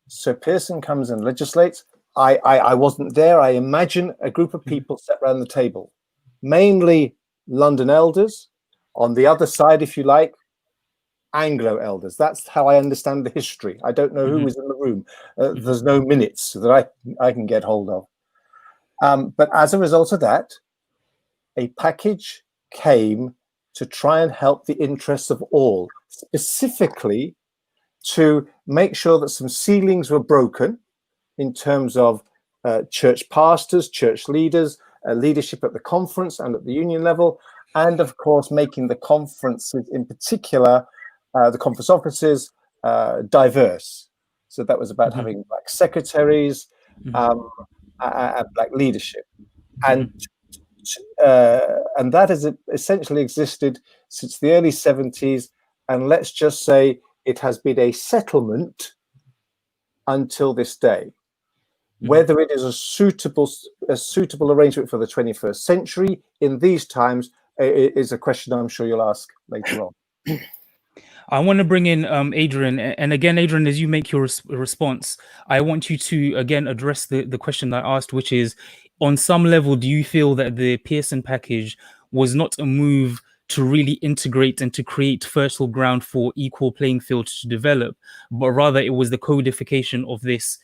So Pearson comes and legislates. I wasn't there. I imagine a group of people sat around the table, mainly London elders. On the other side, if you like, Anglo elders. That's how I understand the history. I don't know who was in the room. There's no minutes that I can get hold of. But as a result of that, a package came to try and help the interests of all, specifically to make sure that some ceilings were broken in terms of church pastors, church leaders, leadership at the conference and at the union level, and of course making the conferences, in particular the conference offices, diverse. So that was about having Black secretaries and Black leadership, and that has essentially existed since the early 70s, and let's just say it has been a settlement until this day. Whether it is a suitable arrangement for the 21st century in these times is a question I'm sure you'll ask later on. I want to bring in Adrian, and again, Adrian, as you make your response, I want you to again address the question I asked, which is, on some level, do you feel that the Pearson package was not a move to really integrate and to create fertile ground for equal playing fields to develop, but rather it was the codification of this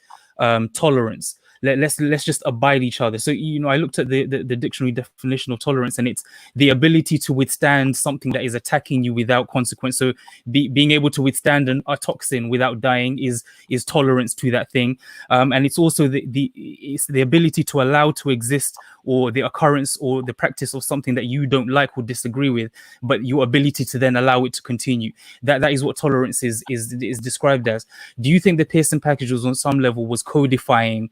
tolerance? Let's just abide each other. So, you know, I looked at the dictionary definition of tolerance, and it's the ability to withstand something that is attacking you without consequence. So being able to withstand a toxin without dying is tolerance to that thing. And it's also the ability to allow to exist, or the occurrence or the practice of something that you don't like or disagree with, but your ability to then allow it to continue. That is what tolerance is described as. Do you think the Pearson package was on some level was codifying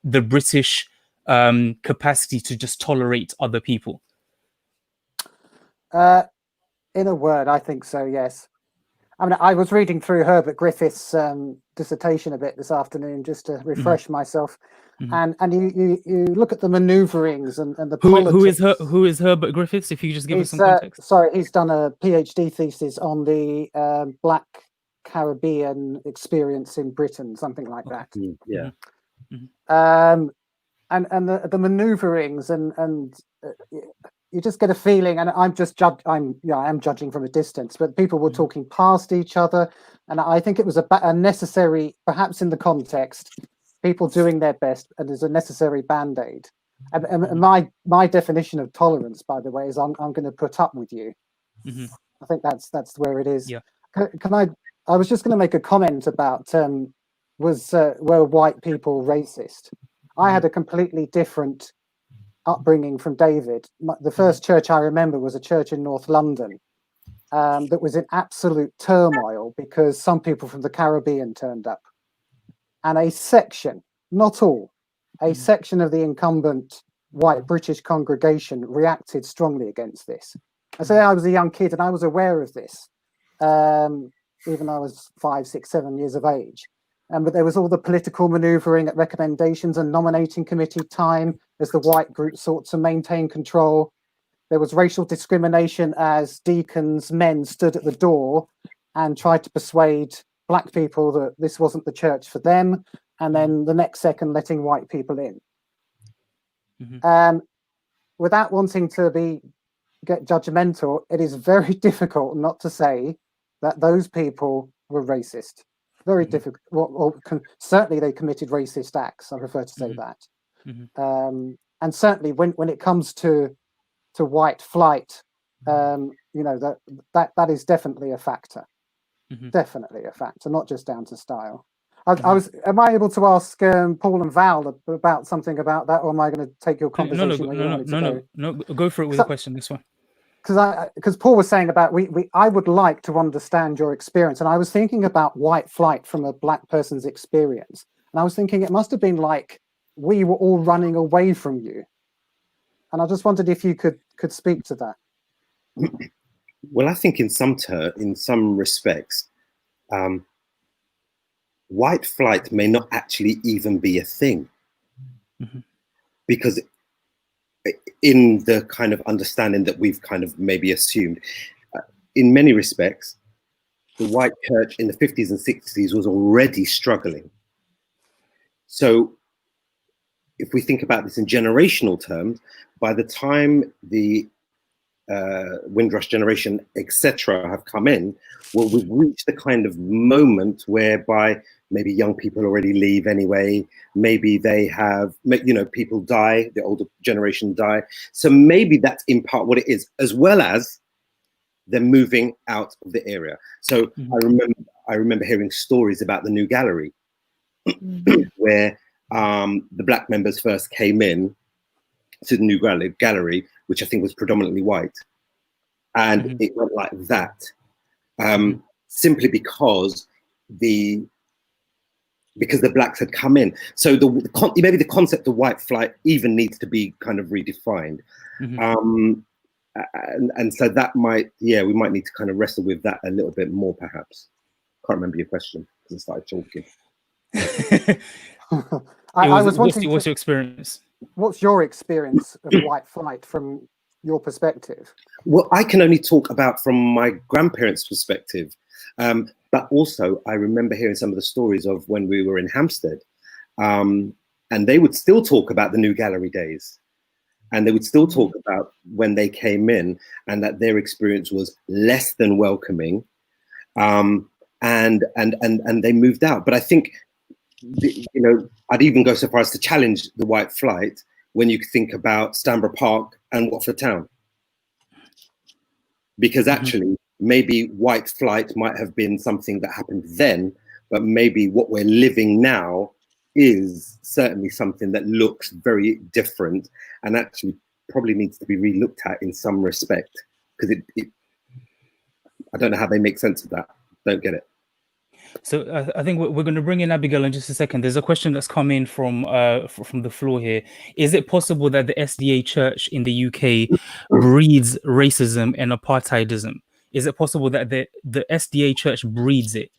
the British capacity to just tolerate other people? In a word, I think so, yes. I mean, I was reading through Herbert Griffiths' dissertation a bit this afternoon just to refresh myself. And you look at the maneuverings and the politics. Who is Herbert Griffiths, if you could just give us some context? Sorry, he's done a PhD thesis on the Black Caribbean experience in Britain, something like that. Yeah. And the maneuverings and you just get a feeling, and I'm judging from a distance, but people were talking past each other, and I think it was a necessary, perhaps in the context, people doing their best, and there's a necessary band-aid. And my definition of tolerance, by the way, is I'm going to put up with you. I think that's where it is. Yeah. Can I was just going to make a comment about were white people racist? I had a completely different upbringing from David. The first church I remember was a church in North London that was in absolute turmoil because some people from the Caribbean turned up. And a section, not all, a section of the incumbent white British congregation reacted strongly against this. I say I was a young kid and I was aware of this, even though I was 5, 6, 7 years of age. But there was all the political manoeuvring at recommendations and nominating committee time as the white group sought to maintain control. There was racial discrimination as deacons' men stood at the door and tried to persuade black people that this wasn't the church for them, and then the next second letting white people in. Without wanting to get judgmental, it is very difficult not to say that those people were racist. Very difficult. Certainly they committed racist acts. I prefer to say that. And certainly when it comes to white flight, you know, that is definitely a factor. Definitely a factor, not just down to style. Am I able to ask Paul and Val about something about that, or am I going to take your conversation? No, go for it with a question. This one. Because Paul was saying about I would like to understand your experience, and I was thinking about white flight from a black person's experience, and I was thinking it must have been like we were all running away from you, and I just wondered if you could speak to that. Well, I think in some respects, white flight may not actually even be a thing, because in the kind of understanding that we've kind of maybe assumed, in many respects, the white church in the 50s and 60s was already struggling. So if we think about this in generational terms, by the time the Windrush generation, etc., have come in, well, we've reached the kind of moment whereby maybe young people already leave anyway. Maybe they have, you know, people die, the older generation die. So maybe that's in part what it is, as well as them moving out of the area. So I remember hearing stories about the new gallery, where the black members first came in to the new gallery, which I think was predominantly white, and it went like that, simply because the blacks had come in. So maybe the concept of white flight even needs to be kind of redefined, and so that we might need to kind of wrestle with that a little bit more, perhaps. Can't remember your question because I started talking. What's your experience? What's your experience of white flight from your perspective? Well, I can only talk about from my grandparents' perspective. But also, I remember hearing some of the stories of when we were in Hampstead, and they would still talk about the New Gallery days. And they would still talk about when they came in and that their experience was less than welcoming, and they moved out. But I think, I'd even go so far as to challenge the white flight when you think about Stanborough Park and Watford Town. Because actually, maybe white flight might have been something that happened then, but maybe what we're living now is certainly something that looks very different and actually probably needs to be re-looked at in some respect, because I don't know how they make sense of that. Don't get it. So I think we're going to bring in Abigail in just a second. There's a question that's come in from the floor here. Is it possible that the SDA Church in the UK breeds racism and apartheidism? Is it possible that the SDA Church breeds it?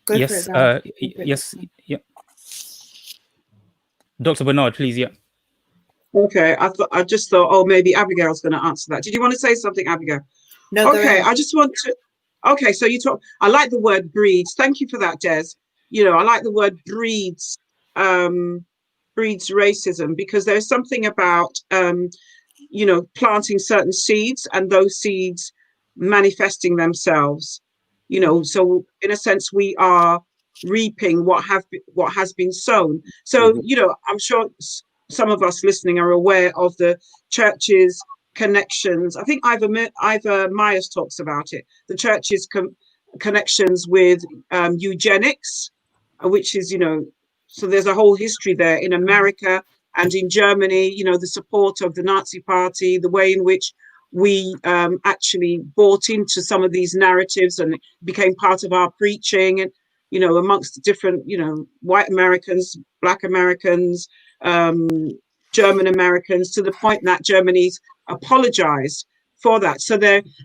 Yes. Yes. Yeah. Dr. Bernard, please. Yeah. Okay. I just thought, oh, maybe Abigail's going to answer that. Did you want to say something, Abigail? No. Okay. I just want to. Okay. So I like the word breeds. Thank you for that, Des. I like the word breeds. Breeds racism, because there's something about planting certain seeds and those seeds manifesting themselves. So in a sense, we are reaping what has been sown. So I'm sure some of us listening are aware of the church's connections. I think Ivor Myers talks about it. The church's connections with eugenics, which is so there's a whole history there in America and in Germany. The support of the Nazi Party, the way in which we actually bought into some of these narratives and it became part of our preaching, and amongst different white Americans, Black Americans, German Americans, to the point that Germany's apologized for that. So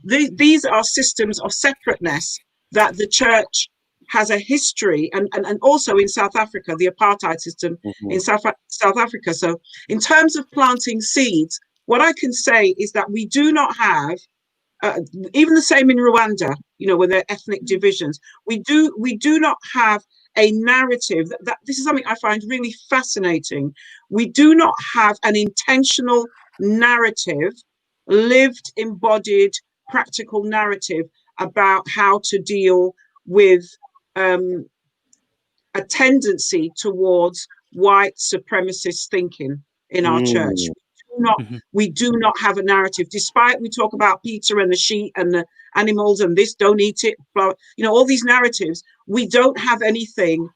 these are systems of separateness that the church has a history, and also in South Africa, the apartheid system in South Africa. So in terms of planting seeds, what I can say is that we do not have, even the same in Rwanda, where there are ethnic divisions, we do not have a narrative that this is something I find really fascinating. We do not have an intentional narrative, lived, embodied, practical narrative about how to deal with a tendency towards white supremacist thinking in our church. We do not have a narrative, despite we talk about Peter and the sheep and the animals and this, don't eat it, all these narratives. We don't have anything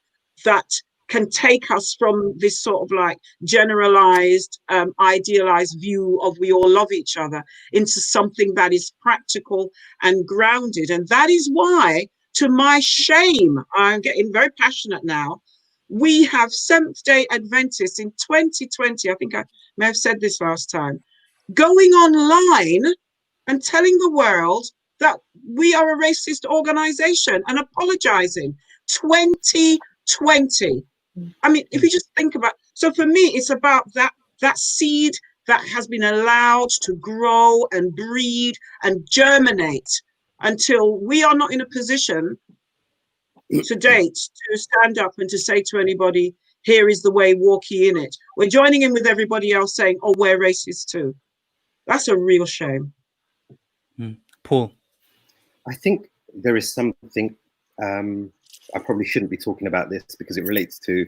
that can take us from this sort of like generalized, idealized view of we all love each other into something that is practical and grounded. And that is why, to my shame, I'm getting very passionate now, we have Seventh-Day Adventists in 2020, I think I may have said this last time, going online and telling the world that we are a racist organization and apologizing. 2020. I mean, if you just think about, so for me, it's about that seed that has been allowed to grow and breed and germinate until we are not in a position to date to stand up and to say to anybody, here is the way, walk ye in it. We're joining in with everybody else saying, oh, we're racist too. That's a real shame. Paul? I think there is something, I probably shouldn't be talking about this because it relates to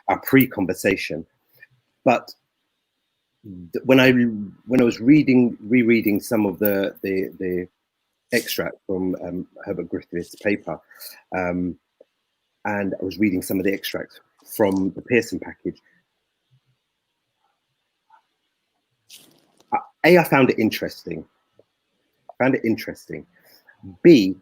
our pre-conversation, but when I was rereading some of the extract from Herbert Griffith's paper, and I was reading some of the extracts from the Pearson package, I found it interesting. B,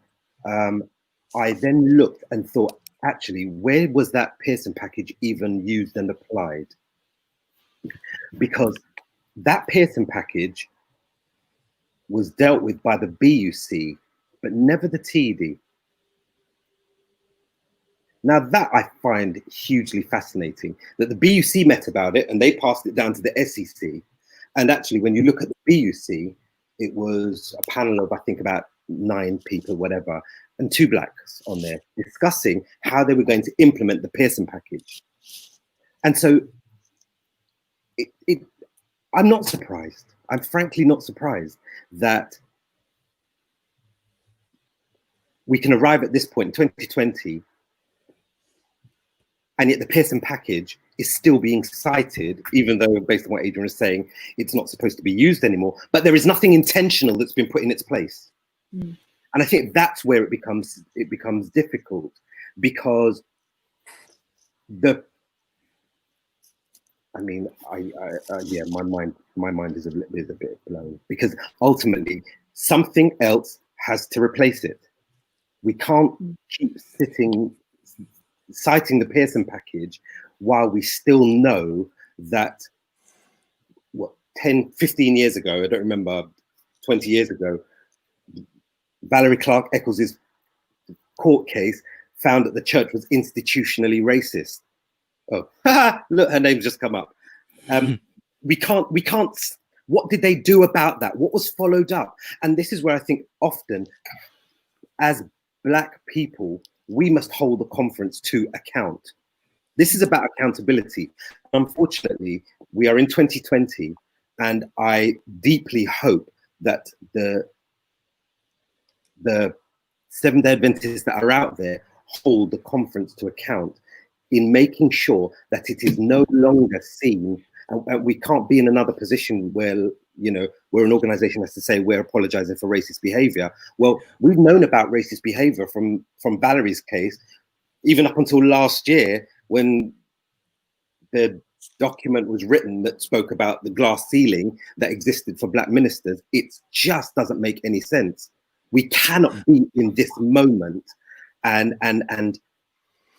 I then looked and thought, actually, where was that Pearson package even used and applied? Because that Pearson package was dealt with by the BUC, but never the TD. Now that I find hugely fascinating, that the BUC met about it and they passed it down to the SEC. And actually, when you look at the BUC, it was a panel of, I think, about 9 people, whatever, and 2 blacks on there discussing how they were going to implement the Pearson package. And so I'm not surprised. I'm frankly not surprised that we can arrive at this point in 2020, and yet the Pearson package is still being cited, even though, based on what Adrian is saying, it's not supposed to be used anymore. But there is nothing intentional that's been put in its place. And I think that's where it becomes difficult, because my mind is a bit blown, because ultimately something else has to replace it. We can't keep citing the Pearson package while we still know that 10, 15 years ago, I don't remember, 20 years ago, Valerie Clark Eccles' court case found that the church was institutionally racist. Oh, look, her name's just come up. We can't, what did they do about that? What was followed up? And this is where I think often, as Black people, we must hold the conference to account. This is about accountability. Unfortunately, we are in 2020, and I deeply hope that the Seventh-Day Adventists that are out there hold the conference to account in making sure that it is no longer seen, and we can't be in another position where, where an organization has to say we're apologizing for racist behavior. Well, we've known about racist behavior from Valerie's case, even up until last year, when the document was written that spoke about the glass ceiling that existed for Black ministers. It just doesn't make any sense. We cannot be in this moment and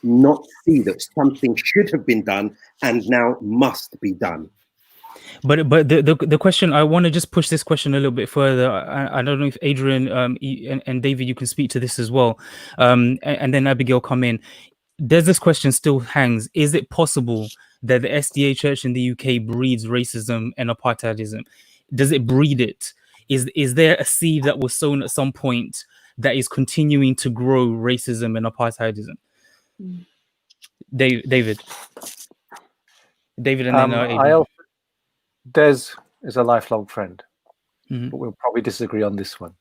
not see that something should have been done and now must be done. But the question, I want to just push this question a little bit further. I don't know if Adrian and David, you can speak to this as well, and then Abigail come in. Does this question still hangs? Is it possible that the SDA Church in the UK breeds racism and apartheidism? Does it breed it? Is there a seed that was sown at some point that is continuing to grow racism and apartheidism? David, and then Adrian. Des is a lifelong friend, but we'll probably disagree on this one.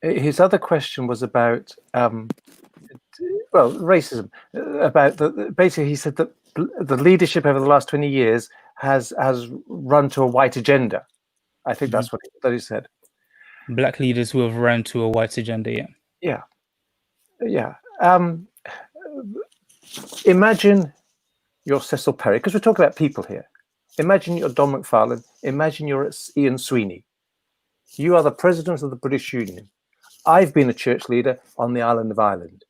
His other question was about, racism. Basically, he said that the leadership over the last 20 years has run to a white agenda. I think that's what he said. Black leaders who have run to a white agenda, yeah. Imagine you're Cecil Perry, because we're talking about people here. Imagine you're Don McFarlane. Imagine you're Ian Sweeney. You are the president of the British Union. I've been a church leader on the island of Ireland.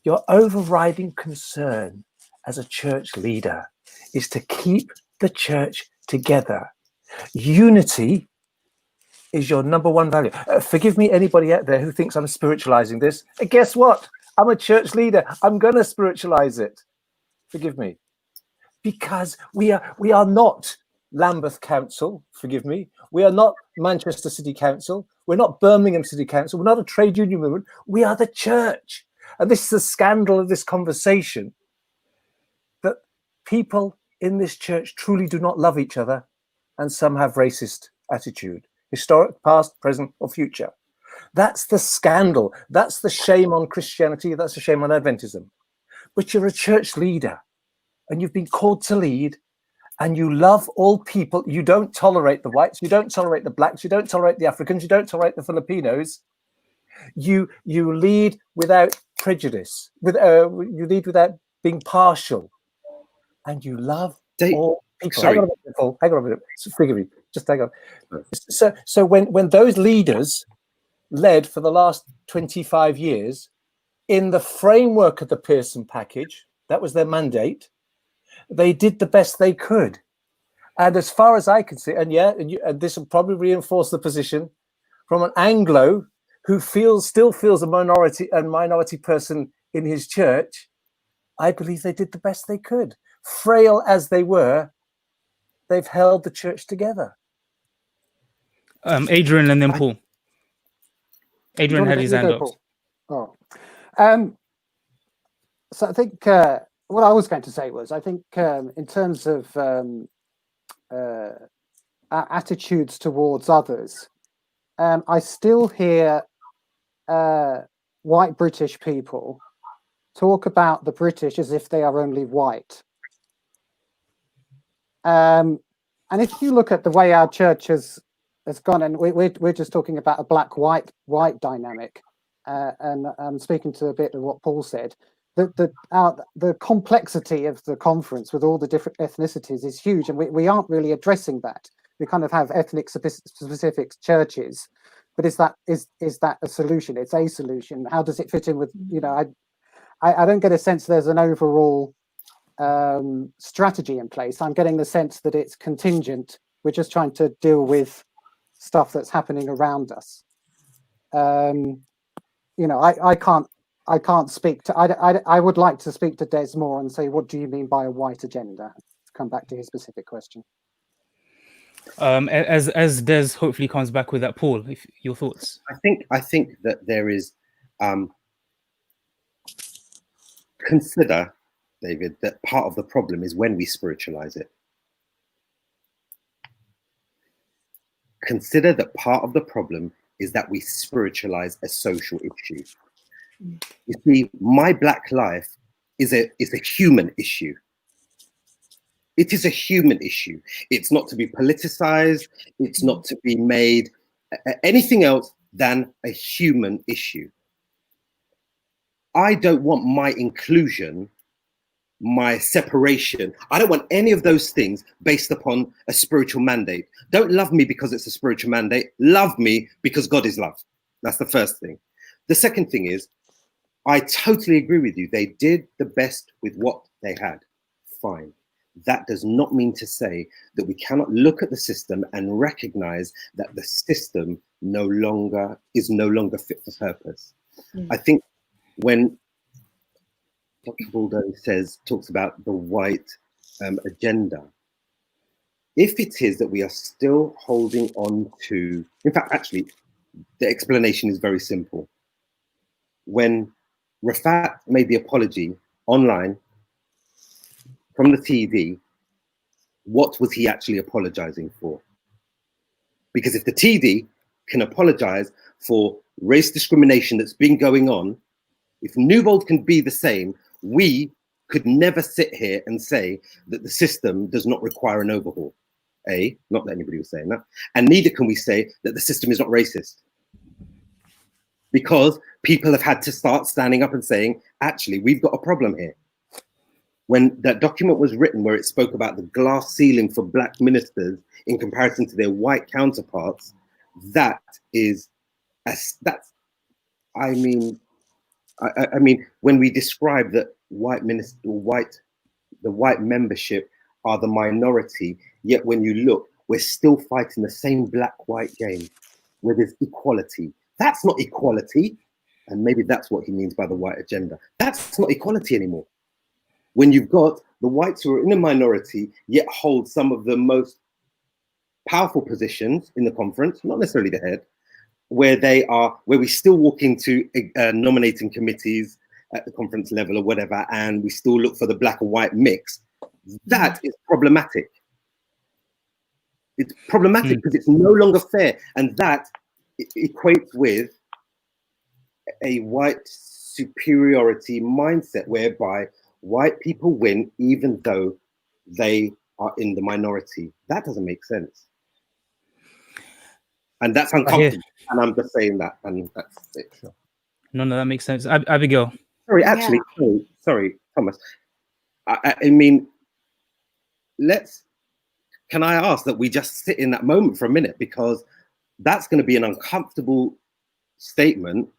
Your overriding concern as a church leader is to keep the church together. Unity is your number one value. Forgive me, anybody out there who thinks I'm spiritualizing this. Guess what? I'm a church leader. I'm going to spiritualize it. Forgive me. Because we are not Lambeth Council, forgive me. We are not Manchester City Council. We're not Birmingham City Council. We're not a trade union movement. We are the church. And this is the scandal of this conversation, that people in this church truly do not love each other, and some have racist attitude, historic, past, present, or future. That's the scandal. That's the shame on Christianity. That's the shame on Adventism. But you're a church leader, and you've been called to lead, and you love all people. You don't tolerate the whites. You don't tolerate the blacks. You don't tolerate the Africans. You don't tolerate the Filipinos. You lead without prejudice. You lead without being partial, and you love all people. Sorry. Hang on a minute. Forgive me. Just hang on. So when those leaders led for the last 25 years in the framework of the Pearson package, that was their mandate. They did the best they could. And as far as I can see, and this will probably reinforce the position from an Anglo who still feels a minority person in his church, I believe they did the best they could. Frail as they were, they've held the church together. Adrian and then Paul. Adrian had his hand up. Oh. So I think what I was going to say was, I think in terms of our attitudes towards others, I still hear white British people talk about the British as if they are only white. And if you look at the way our church has gone, and we're just talking about a black-white dynamic, and I'm speaking to a bit of what Paul said, the complexity of the conference with all the different ethnicities is huge, and we aren't really addressing that. We kind of have ethnic specific churches, but is that a solution? It's a solution. How does it fit in with, I don't get a sense there's an overall strategy in place. I'm getting the sense that it's contingent. We're just trying to deal with stuff that's happening around us. I can't speak to. I would like to speak to Des more and say, what do you mean by a white agenda? To come back to his specific question. As Des hopefully comes back with that, Paul, your thoughts. I think that there is consider, David, that part of the problem is when we spiritualize it. Consider that part of the problem is that we spiritualize a social issue. You see, my black life is a human issue. It is a human issue. It's not to be politicized. It's not to be made anything else than a human issue. I don't want my inclusion, my separation. I don't want any of those things based upon a spiritual mandate. Don't love me because it's a spiritual mandate. Love me because God is love. That's the first thing. The second thing is, I totally agree with you. They did the best with what they had. Fine. That does not mean to say that we cannot look at the system and recognize that the system is no longer fit for purpose. I think when Dr. Baldo talks about the white agenda, if it is that we are still holding on to, in fact, actually, the explanation is very simple. When Rafat made the apology online from the TD, what was he actually apologizing for? Because if the TD can apologize for race discrimination that's been going on, if Newbold can be the same, we could never sit here and say that the system does not require an overhaul. Not that anybody was saying that. And neither can we say that the system is not racist. Because people have had to start standing up and saying, actually, we've got a problem here. When that document was written where it spoke about the glass ceiling for black ministers in comparison to their white counterparts, I mean, when we describe that the white membership are the minority, yet when you look, we're still fighting the same black-white game where there's equality. That's not equality. And maybe that's what he means by the white agenda. That's not equality anymore. When you've got the whites who are in a minority, yet hold some of the most powerful positions in the conference, not necessarily the head, where we still walk into nominating committees at the conference level or whatever, and we still look for the black and white mix. That is problematic. It's problematic because it's no longer fair. And that equates with a white superiority mindset whereby white people win even though they are in the minority. That doesn't make sense. And that's uncomfortable. And I'm just saying that, and that's it. Sure. No, that makes sense. Abigail. Sorry, actually, sorry, Thomas. I mean, can I ask that we just sit in that moment for a minute, because that's going to be an uncomfortable statement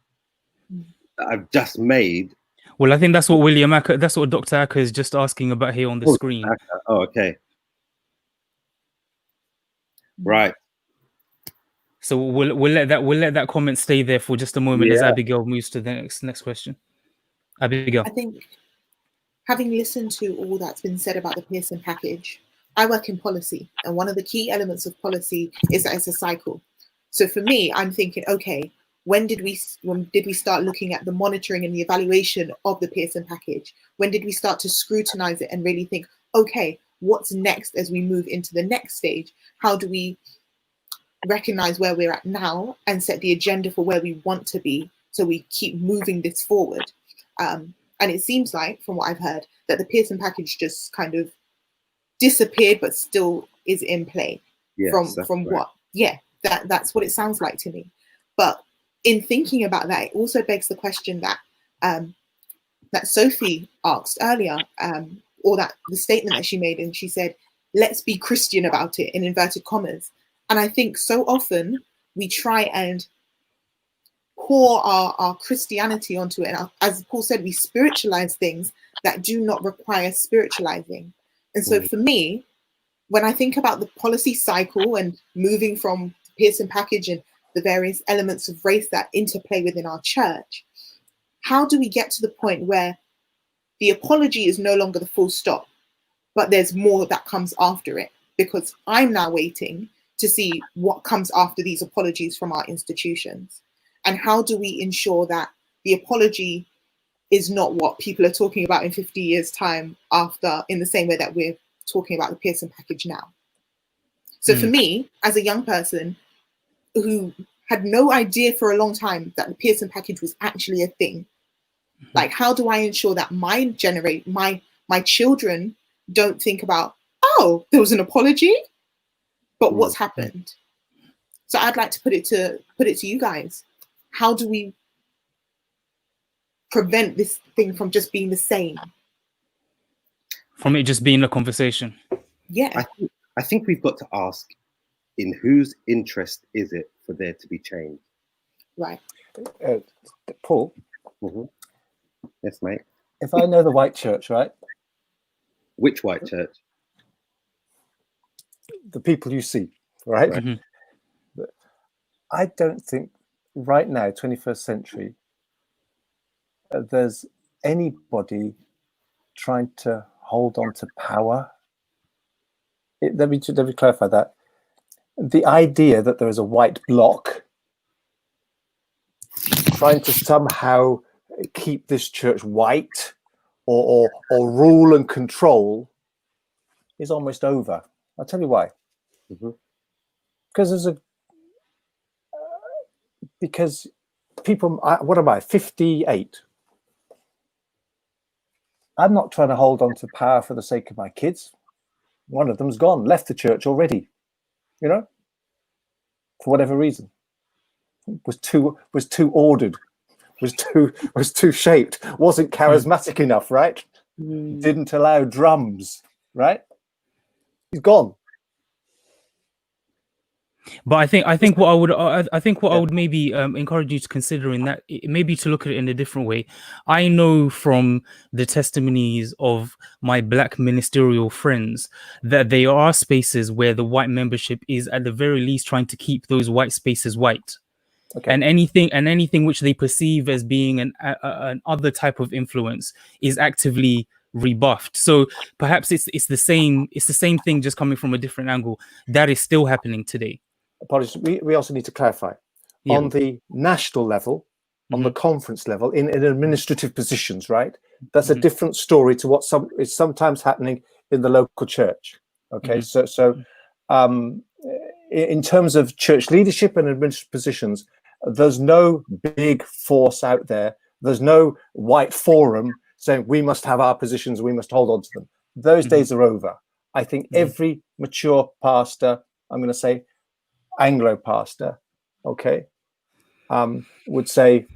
that I've just made. Well, I think that's what that's what Dr. Acker is just asking about here on the screen. Oh, okay. Right. So we'll let that comment stay there for just a moment as Abigail moves to the next question. Abigail. I think having listened to all that's been said about the Pearson package, I work in policy, and one of the key elements of policy is that it's a cycle. So for me, I'm thinking, okay, when did we start looking at the monitoring and the evaluation of the Pearson package? When did we start to scrutinize it and really think, okay, what's next as we move into the next stage? How do we recognize where we're at now and set the agenda for where we want to be, so we keep moving this forward? And it seems like, from what I've heard, that the Pearson package just kind of disappeared, but still is in play. Yes, from right. what? Yeah, that's what it sounds like to me. But in thinking about that, it also begs the question that that Sophie asked earlier, or that the statement that she made, and she said, "Let's be Christian about it," in inverted commas. And I think so often we try and pour our Christianity onto it. And as Paul said, we spiritualize things that do not require spiritualizing. And so for me, when I think about the policy cycle and moving from the Pearson package and the various elements of race that interplay within our church, how do we get to the point where the apology is no longer the full stop, but there's more that comes after it? Because I'm now waiting to see what comes after these apologies from our institutions. And how do we ensure that the apology is not what people are talking about in 50 years' time, after, in the same way that we're talking about the Pearson package now? So for me, as a young person who had no idea for a long time that the Pearson package was actually a thing, like, how do I ensure that my children don't think about, oh, there was an apology, but what's happened? So I'd like to put it to you guys. How do we prevent this thing from just being the same? From it just being a conversation. Yeah. I think we've got to ask, in whose interest is it for there to be change? Right. Paul? Mm-hmm. Yes, mate. If I know the white church, right? Which white church? The people you see, right? Mm-hmm. I don't think right now, 21st century, there's anybody trying to hold on to power. Let me clarify that. The idea that there is a white bloc trying to somehow keep this church white or rule and control is almost over. I'll tell you why. Because because people, what am I, 58? I'm not trying to hold on to power for the sake of my kids. One of them's gone, left the church already, you know, for whatever reason. Was too ordered, was too shaped, wasn't charismatic enough, right? Didn't allow drums, right? He's gone. But I think what I would maybe encourage you to consider in that, maybe to look at it in a different way. I know from the testimonies of my Black ministerial friends that there are spaces where the white membership is at the very least trying to keep those white spaces white. Okay. And anything which they perceive as being an other type of influence is actively rebuffed. So perhaps it's the same thing, just coming from a different angle. That is still happening today. Apologies. We also need to clarify on the national level, on the conference level, in administrative positions, right? That's a different story to what is sometimes happening in the local church. Okay, so in terms of church leadership and administrative positions, there's no big force out there. There's no white forum saying we must have our positions, we must hold on to them. Those days are over. I think every mature pastor, I'm going to say Anglo pastor, okay, would say,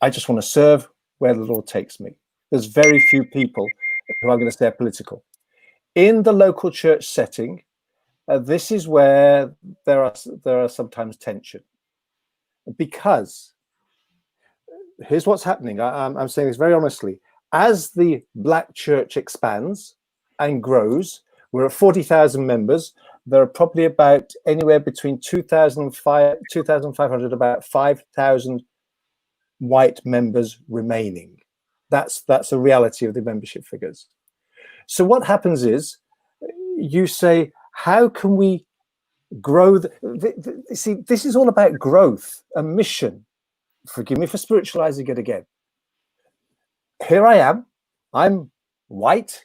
I just want to serve where the Lord takes me. There's very few people who are going to say are political. In the local church setting, this is where there are sometimes tension, because here's what's happening. I'm saying this very honestly. As the Black church expands and grows, we're at 40,000 members. There are probably about anywhere between 2,500, about 5,000 white members remaining. That's a reality of the membership figures. So what happens is, you say, how can we grow? See, this is all about growth and mission. Forgive me for spiritualizing it again. Here I am. I'm white.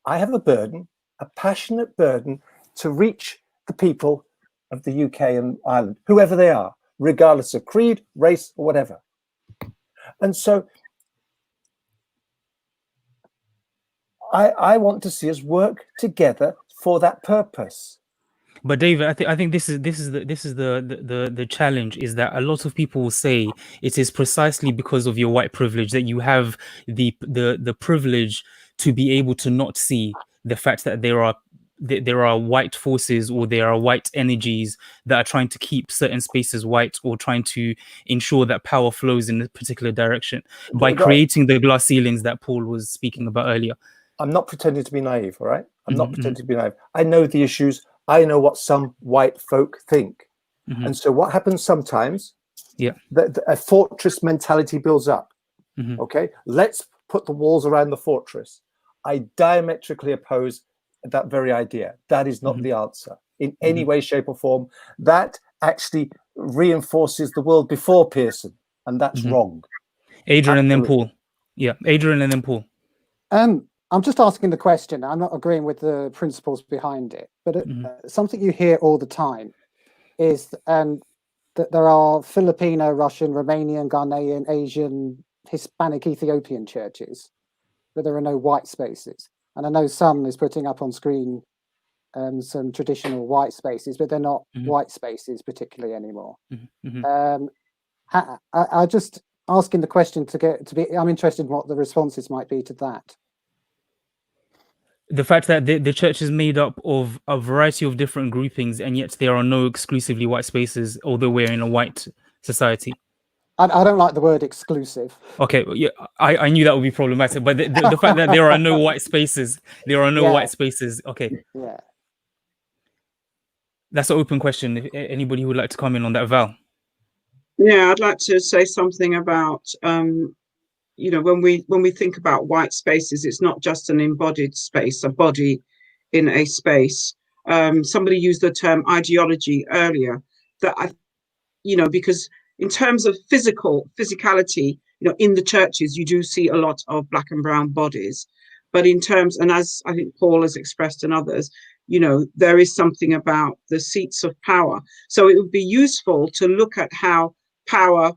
I have a burden, a passionate burden to reach the people of the UK and Ireland, whoever they are, regardless of creed, race, or whatever. And so I want to see us work together for that purpose. But David, I think this is the challenge, is that a lot of people will say it is precisely because of your white privilege that you have the privilege to be able to not see the fact that there are white forces, or there are white energies that are trying to keep certain spaces white, or trying to ensure that power flows in a particular direction by creating the glass ceilings that Paul was speaking about earlier. I'm not pretending to be naive, all right? I'm not pretending to be naive. I know the issues. I know what some white folk think. And so what happens sometimes, a fortress mentality builds up. Okay, let's put the walls around the fortress. I diametrically oppose that very idea. That is not the answer in any way, shape, or form. That actually reinforces the world before Pearson, and that's wrong. Adrian and then Paul. Yeah, Adrian and then Paul. I'm just asking the question. I'm not agreeing with the principles behind it, but something you hear all the time is that there are Filipino, Russian, Romanian, Ghanaian, Asian, Hispanic, Ethiopian churches, but there are no white spaces. And I know Sun is putting up on screen some traditional white spaces, but they're not white spaces particularly anymore. I just asking the question I'm interested in what the responses might be to that. The fact that the church is made up of a variety of different groupings, and yet there are no exclusively white spaces, although we're in a white society. I don't like the word exclusive. Okay, yeah, I knew that would be problematic, but the fact that there are no white spaces, white spaces. Okay, yeah, that's an open question. If anybody would like to comment on that, Val. Yeah, I'd like to say something about when we think about white spaces, it's not just an embodied space, a body in a space. Somebody used the term ideology earlier. Because in terms of physicality, in the churches, you do see a lot of black and brown bodies. But in terms, and as I think Paul has expressed and others, there is something about the seats of power. So it would be useful to look at how power,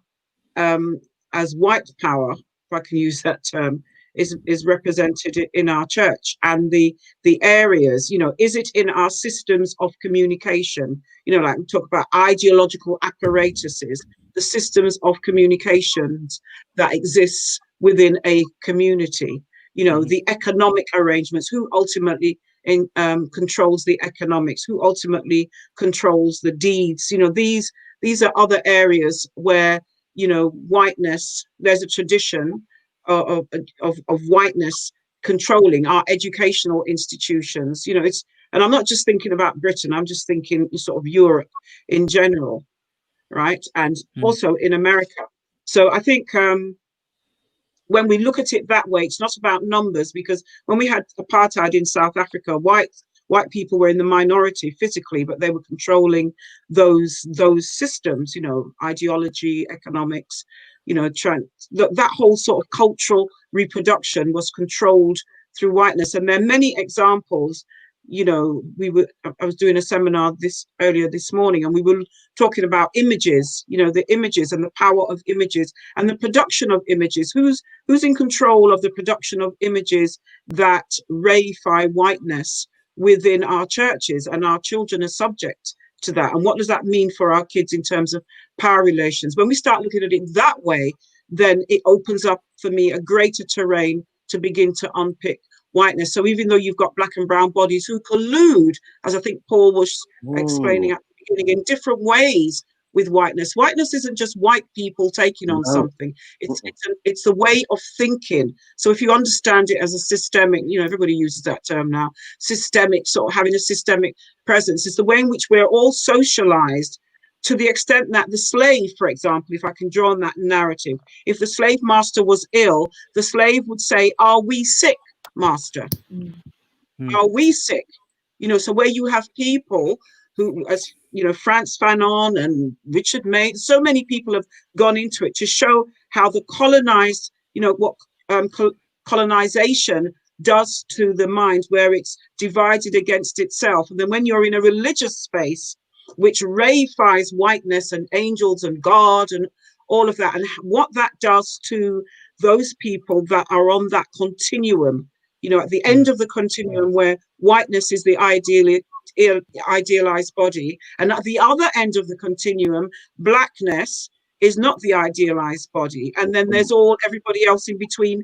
as white power, if I can use that term, is represented in our church, and the areas, is it in our systems of communication? Like we talk about ideological apparatuses, the systems of communications that exists within a community, the economic arrangements, who ultimately controls the economics, who ultimately controls the deeds. These are other areas where, whiteness, there's a tradition of whiteness controlling our educational institutions. And I'm not just thinking about Britain, I'm just thinking sort of Europe in general, right? And also in America. So I think when we look at it that way, it's not about numbers, because when we had apartheid in South Africa, white people were in the minority physically, but they were controlling those systems, ideology, economics, that whole sort of cultural reproduction was controlled through whiteness. And there are many examples. I was doing a seminar earlier this morning, and we were talking about images, the images and the power of images and the production of images. Who's in control of the production of images that reify whiteness within our churches, and our children are subject to that? And what does that mean for our kids in terms of power relations? When we start looking at it that way, then it opens up for me a greater terrain to begin to unpick whiteness. So even though you've got black and brown bodies who collude, as I think Paul was explaining at the beginning, in different ways with whiteness. Whiteness isn't just white people taking on something. It's a way of thinking. So if you understand it as a systemic, everybody uses that term now, systemic, sort of having a systemic presence, it's the way in which we're all socialized, to the extent that the slave, for example, if I can draw on that narrative, if the slave master was ill, the slave would say, "Are we sick, master? Are we sick?" You know, so where you have people who, as you know, Frantz Fanon and Richard May, so many people have gone into it to show how the colonized, you know, what colonization does to the mind, where it's divided against itself. And then when you're in a religious space, which reifies whiteness and angels and God and all of that, and what that does to those people that are on that continuum, you know, at the end of the continuum where whiteness is the idealized body, and at the other end of the continuum, blackness is not the idealized body. And then there's everybody else in between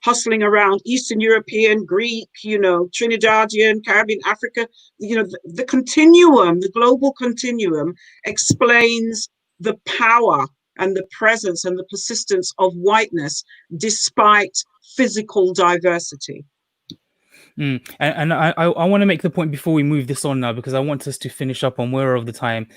hustling around, Eastern European, Greek, you know, Trinidadian, Caribbean, Africa. You know, the continuum, the global continuum explains the power and the presence and the persistence of whiteness despite physical diversity. And I want to make the point before we move this on now, because I want us to finish up on We're of the Time.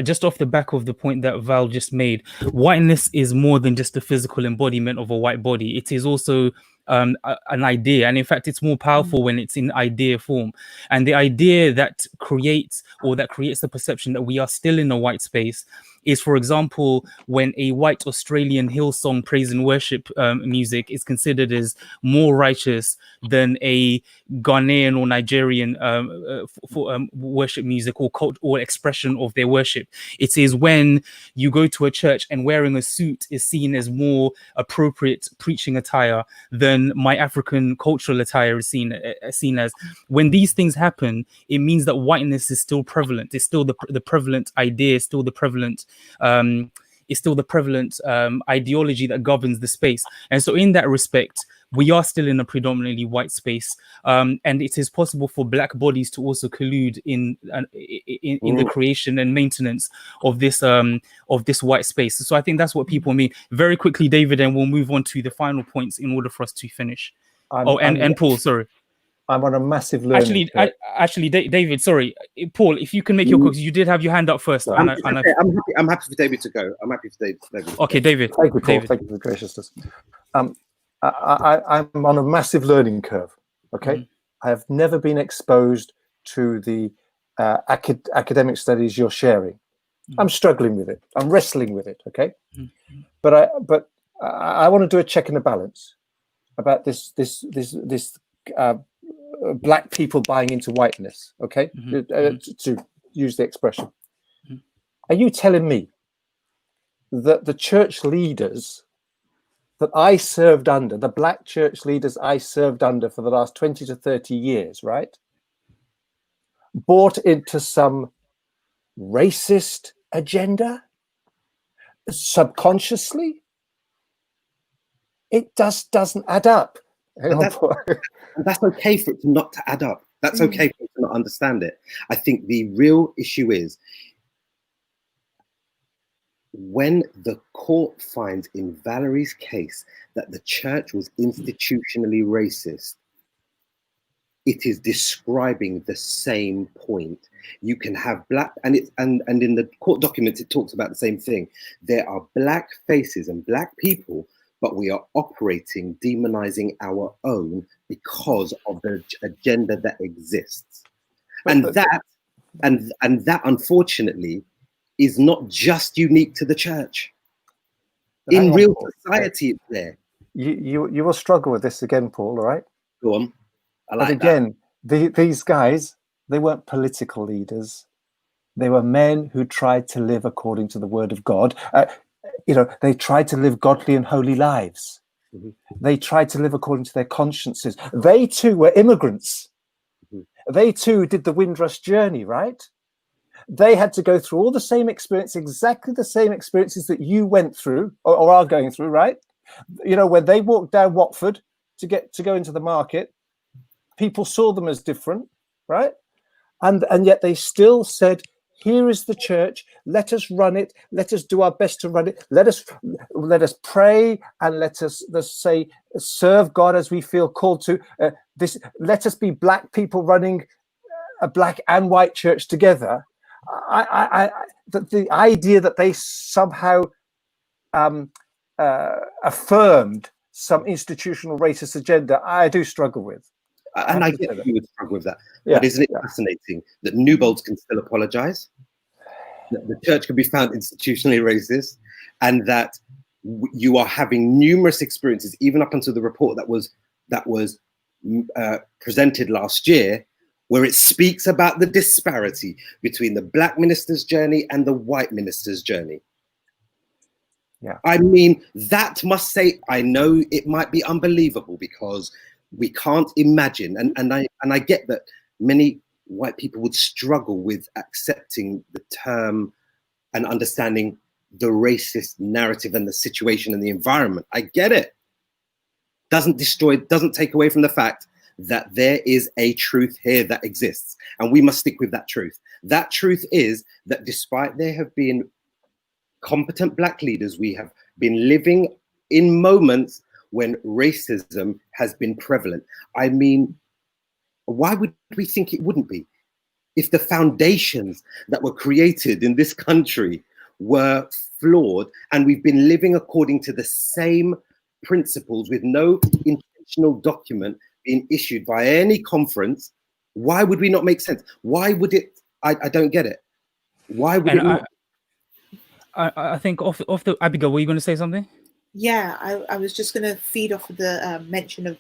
Just off the back of the point that Val just made, whiteness is more than just the physical embodiment of a white body. It is also an idea, and in fact it's more powerful when it's in idea form. And the idea that creates the perception that we are still in a white space is, for example, when a white Australian Hillsong praise and worship music is considered as more righteous than a Ghanaian or Nigerian worship music or cult or expression of their worship. It is when you go to a church and wearing a suit is seen as more appropriate preaching attire than my African cultural attire is seen as. When these things happen, it means that whiteness is still prevalent. It's still the prevalent idea, still the prevalent ideology that governs the space. And so in that respect, we are still in a predominantly white space, and it is possible for black bodies to also collude in the creation and maintenance of this white space. So I think that's what people mean. Very quickly, David, and we'll move on to the final points in order for us to finish. And Paul, sorry. I'm on a massive learning. Actually, David, sorry, Paul, if you can make your because you did have your hand up first. I'm happy for David to go. I'm happy for David. Okay, David. Thank you, Paul. Thank you for the graciousness. I'm on a massive learning curve. Okay, I have never been exposed to the academic studies you're sharing. I'm struggling with it. I'm wrestling with it. Okay, but I want to do a check and a balance about this black people buying into whiteness, okay? To use the expression. Are you telling me that the church leaders that I served under, the black church leaders I served under for the last 20 to 30 years, right, bought into some racist agenda subconsciously? It just doesn't add up. That's okay for it not to add up. That's okay for it to not understand it. I think the real issue is when the court finds in Valerie's case that the church was institutionally racist, it is describing the same point. You can have black, and in the court documents it talks about the same thing. There are black faces and black people, but we are operating, demonizing our own because of the agenda that exists. And that unfortunately is not just unique to the church. In real society, it's there. You will struggle with this again, Paul, all right? Go on. But again, these guys, they weren't political leaders. They were men who tried to live according to the word of God. They tried to live godly and holy lives. They tried to live according to their consciences. They too were immigrants. They too did the Windrush journey, right? They had to go through all the same experience, exactly the same experiences that you went through or are going through, right? You know, when they walked down Watford to go into the market, people saw them as different, right? And yet they still said, here is the church. Let us run it. Let us do our best to run it. Let us pray and let's say serve God as we feel called to. Let us be black people running a black and white church together. The idea that they somehow affirmed some institutional racist agenda, I do struggle with. And I get that you would struggle with that. But isn't it fascinating that Newbolds can still apologize, that the church can be found institutionally racist, and that you are having numerous experiences, even up until the report that was presented last year, where it speaks about the disparity between the black minister's journey and the white minister's journey. Yeah. I mean, that must say, I know it might be unbelievable because we can't imagine, and I get that many white people would struggle with accepting the term and understanding the racist narrative and the situation and the environment. I get it. Doesn't take away from the fact that there is a truth here that exists, and we must stick with that truth. That truth is that despite there have been competent black leaders, we have been living in moments when racism has been prevalent. I mean, why would we think it wouldn't be? If the foundations that were created in this country were flawed, and we've been living according to the same principles with no intentional document being issued by any conference, why would we not make sense? Why would it? I don't get it. Why would it not? I think off the Abigail, were you going to say something? Yeah, I was just going to feed off of the mention of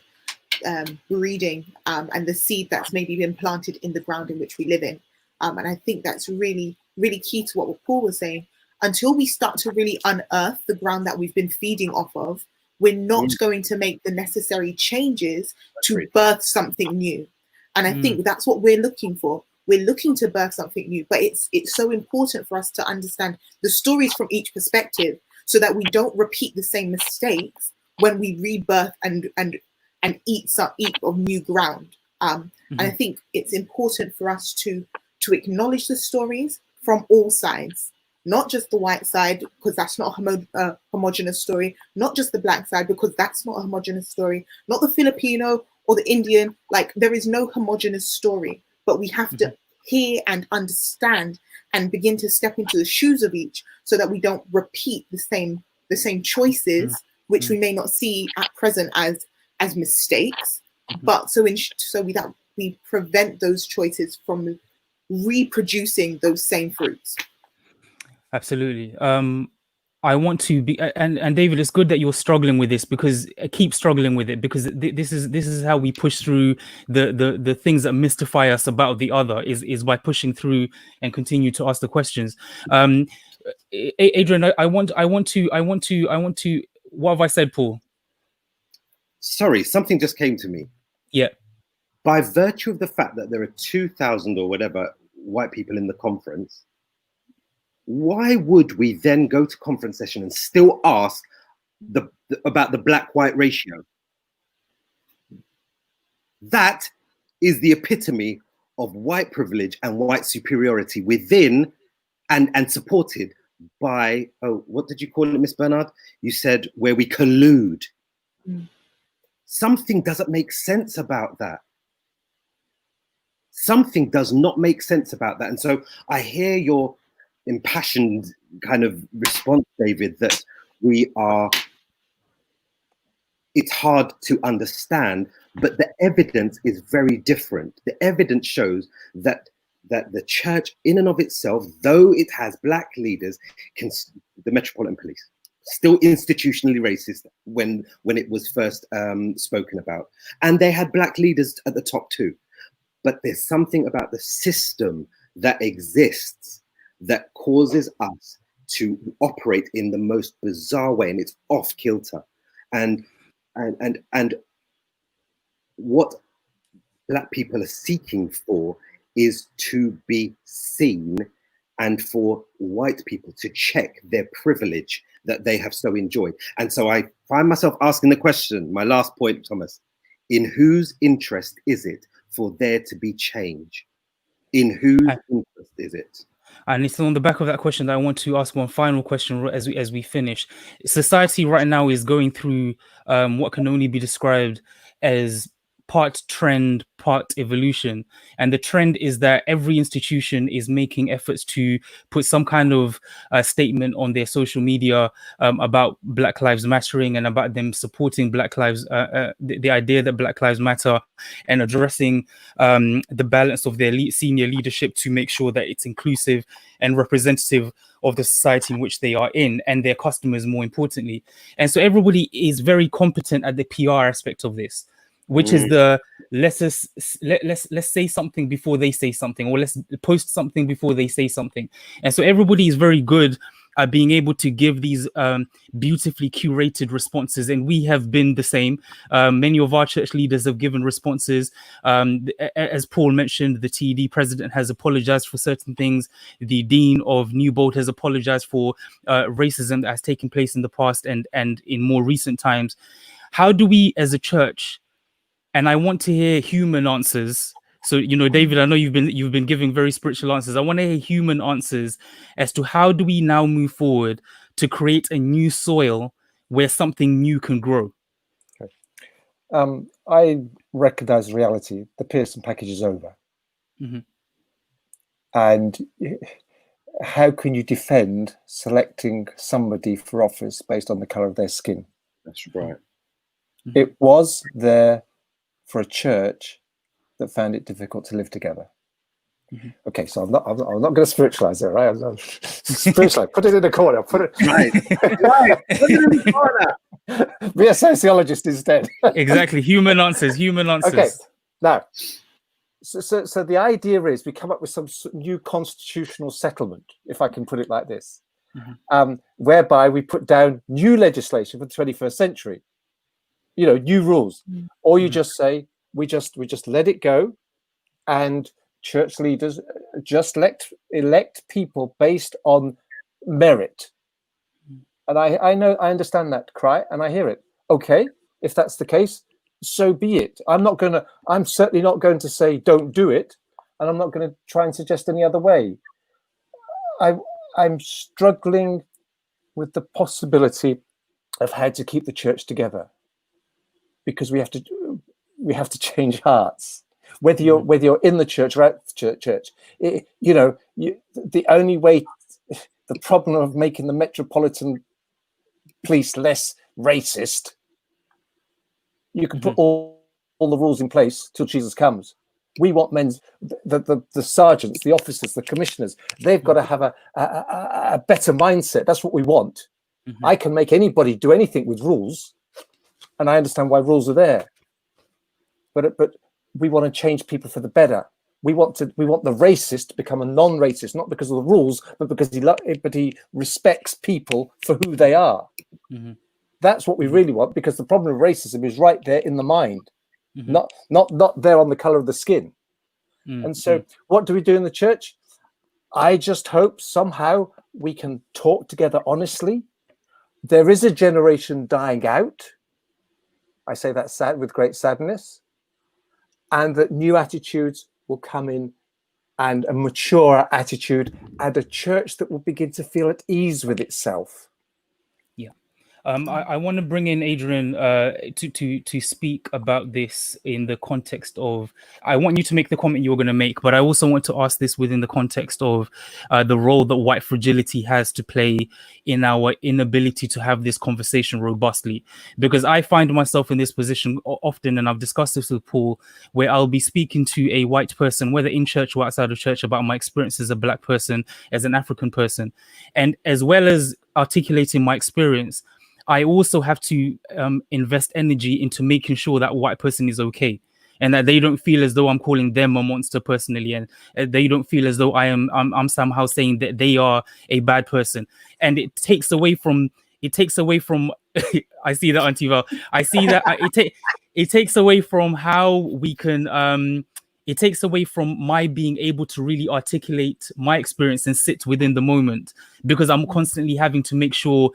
breeding and the seed that's maybe been planted in the ground in which we live in. And I think that's really, really key to what Paul was saying. Until we start to really unearth the ground that we've been feeding off of, we're not going to make the necessary changes to birth something new. And I think that's what we're looking for. We're looking to birth something new, but it's so important for us to understand the stories from each perspective so that we don't repeat the same mistakes when we rebirth and eat of new ground. And I think it's important for us to acknowledge the stories from all sides, not just the white side, because that's not a homogenous story, not just the black side, because that's not a homogenous story, not the Filipino or the Indian. Like, there is no homogenous story, but we have to hear and understand and begin to step into the shoes of each so that we don't repeat the same choices, which we may not see at present as mistakes, but so that we prevent those choices from reproducing those same fruits. Absolutely. I want to be, and David, it's good that you're struggling with this, because keep struggling with it, because this is how we push through the things that mystify us about the other, is by pushing through and continue to ask the questions. Adrian, I want to. What have I said, Paul? Sorry, something just came to me. Yeah. By virtue of the fact that there are 2,000 or whatever white people in the conference, why would we then go to conference session and still ask about the black-white ratio? That is the epitome of white privilege and white superiority within and supported by, what did you call it, Miss Bernard? You said where we collude. Something doesn't make sense about that. Something does not make sense about that. And so I hear your impassioned kind of response, David, that it's hard to understand, but the evidence is very different. The evidence shows that the church in and of itself, though it has black leaders, the Metropolitan Police, still institutionally racist when it was first spoken about. And they had black leaders at the top too. But there's something about the system that exists that causes us to operate in the most bizarre way, and it's off kilter. And what black people are seeking for is to be seen, and for white people to check their privilege that they have so enjoyed. And so I find myself asking the question, my last point, Thomas, in whose interest is it for there to be change? In whose interest is it? And it's on the back of that question that I want to ask one final question as we finish. Society right now is going through what can only be described as part trend, part evolution. And the trend is that every institution is making efforts to put some kind of statement on their social media about Black Lives Mattering and about them supporting Black Lives, the idea that Black Lives Matter, and addressing the balance of their senior leadership to make sure that it's inclusive and representative of the society in which they are in, and their customers, more importantly. And so everybody is very competent at the PR aspect of this, which is the let's say something before they say something, or let's post something before they say something. And so everybody is very good at being able to give these beautifully curated responses, and we have been the same. Many of our church leaders have given responses. As Paul mentioned, the TED president has apologized for certain things. The dean of Newbold has apologized for racism that has taken place in the past and in more recent times. How do we as a church, and I want to hear human answers. So, David, I know you've been giving very spiritual answers. I want to hear human answers as to how do we now move forward to create a new soil where something new can grow. Okay. I recognize reality. The Pearson package is over. Mm-hmm. And how can you defend selecting somebody for office based on the color of their skin? That's right. Mm-hmm. It was there for a church that found it difficult to live together. Mm-hmm. Okay, so I'm not going to spiritualize it, right? Spiritualize. Put it in the corner. Put it right. Put it in the corner. Be a sociologist instead. Exactly. Human answers. Okay. Now, so the idea is we come up with some new constitutional settlement, if I can put it like this, whereby we put down new legislation for the 21st century. New rules, or you just say we just let it go, and church leaders just elect people based on merit. And I understand that cry, and I hear it. Okay, if that's the case, so be it. I'm certainly not going to say don't do it, and I'm not going to try and suggest any other way. I'm struggling with the possibility of how to keep the church together, because we have to change hearts. Whether you're in the church or out the church, the only way, the problem of making the Metropolitan Police less racist, you can put all the rules in place till Jesus comes. We want the sergeants, the officers, the commissioners. They've got to have a better mindset. That's what we want. Mm-hmm. I can make anybody do anything with rules, and I understand why rules are there. But we want to change people for the better. We want the racist to become a non-racist, not because of the rules, but because he respects people for who they are. Mm-hmm. That's what we really want, because the problem of racism is right there in the mind, not there on the color of the skin. Mm-hmm. And so what do we do in the church? I just hope somehow we can talk together honestly. There is a generation dying out. I say that sad, with great sadness, and that new attitudes will come in, and a mature attitude, and a church that will begin to feel at ease with itself. I want to bring in Adrian to speak about this in the context of, I want you to make the comment you're going to make, but I also want to ask this within the context of the role that white fragility has to play in our inability to have this conversation robustly. Because I find myself in this position often, and I've discussed this with Paul, where I'll be speaking to a white person, whether in church or outside of church, about my experience as a Black person, as an African person. And as well as articulating my experience, I also have to invest energy into making sure that white person is okay, and that they don't feel as though I'm calling them a monster personally, and they don't feel as though I'm somehow saying that they are a bad person. And it takes away from I see that, Auntie Val. I see that it takes away from how we can it takes away from my being able to really articulate my experience and sit within the moment, because I'm constantly having to make sure,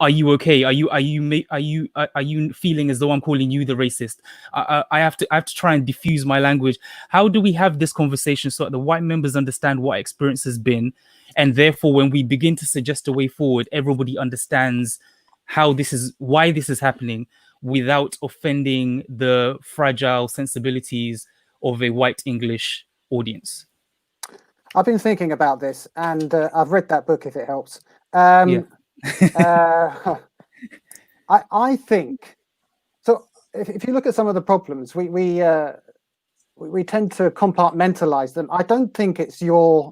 are you okay? Are you feeling as though I'm calling you the racist? I have to try and diffuse my language. How do we have this conversation so that the white members understand what experience has been, and therefore when we begin to suggest a way forward, everybody understands why this is happening, without offending the fragile sensibilities of a white English audience? I've been thinking about this, and I've read that book, if it helps. Yeah. I think so. If you look at some of the problems, we tend to compartmentalize them. I don't think it's your.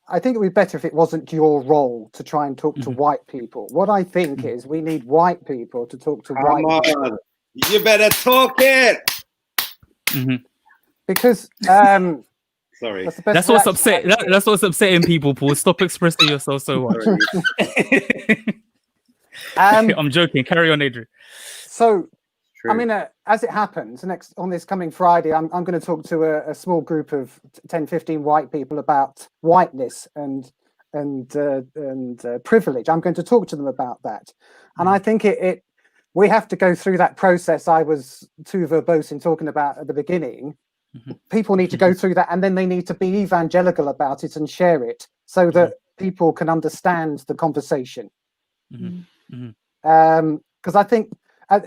I think it would be better if it wasn't your role to try and talk to white people. What I think is we need white people to talk to white people. You better talk it. Because sorry, that's what's upset. That's what's upsetting people. Paul, stop expressing yourself so much. I'm joking. Carry on, Adrian. So, I mean, as it happens, on this coming Friday, I'm going to talk to a small group of 10, 15 white people about whiteness and privilege. I'm going to talk to them about that, and I think we have to go through that process I was too verbose in talking about at the beginning. People need to go through that, and then they need to be evangelical about it and share it so that people can understand the conversation. Because I think I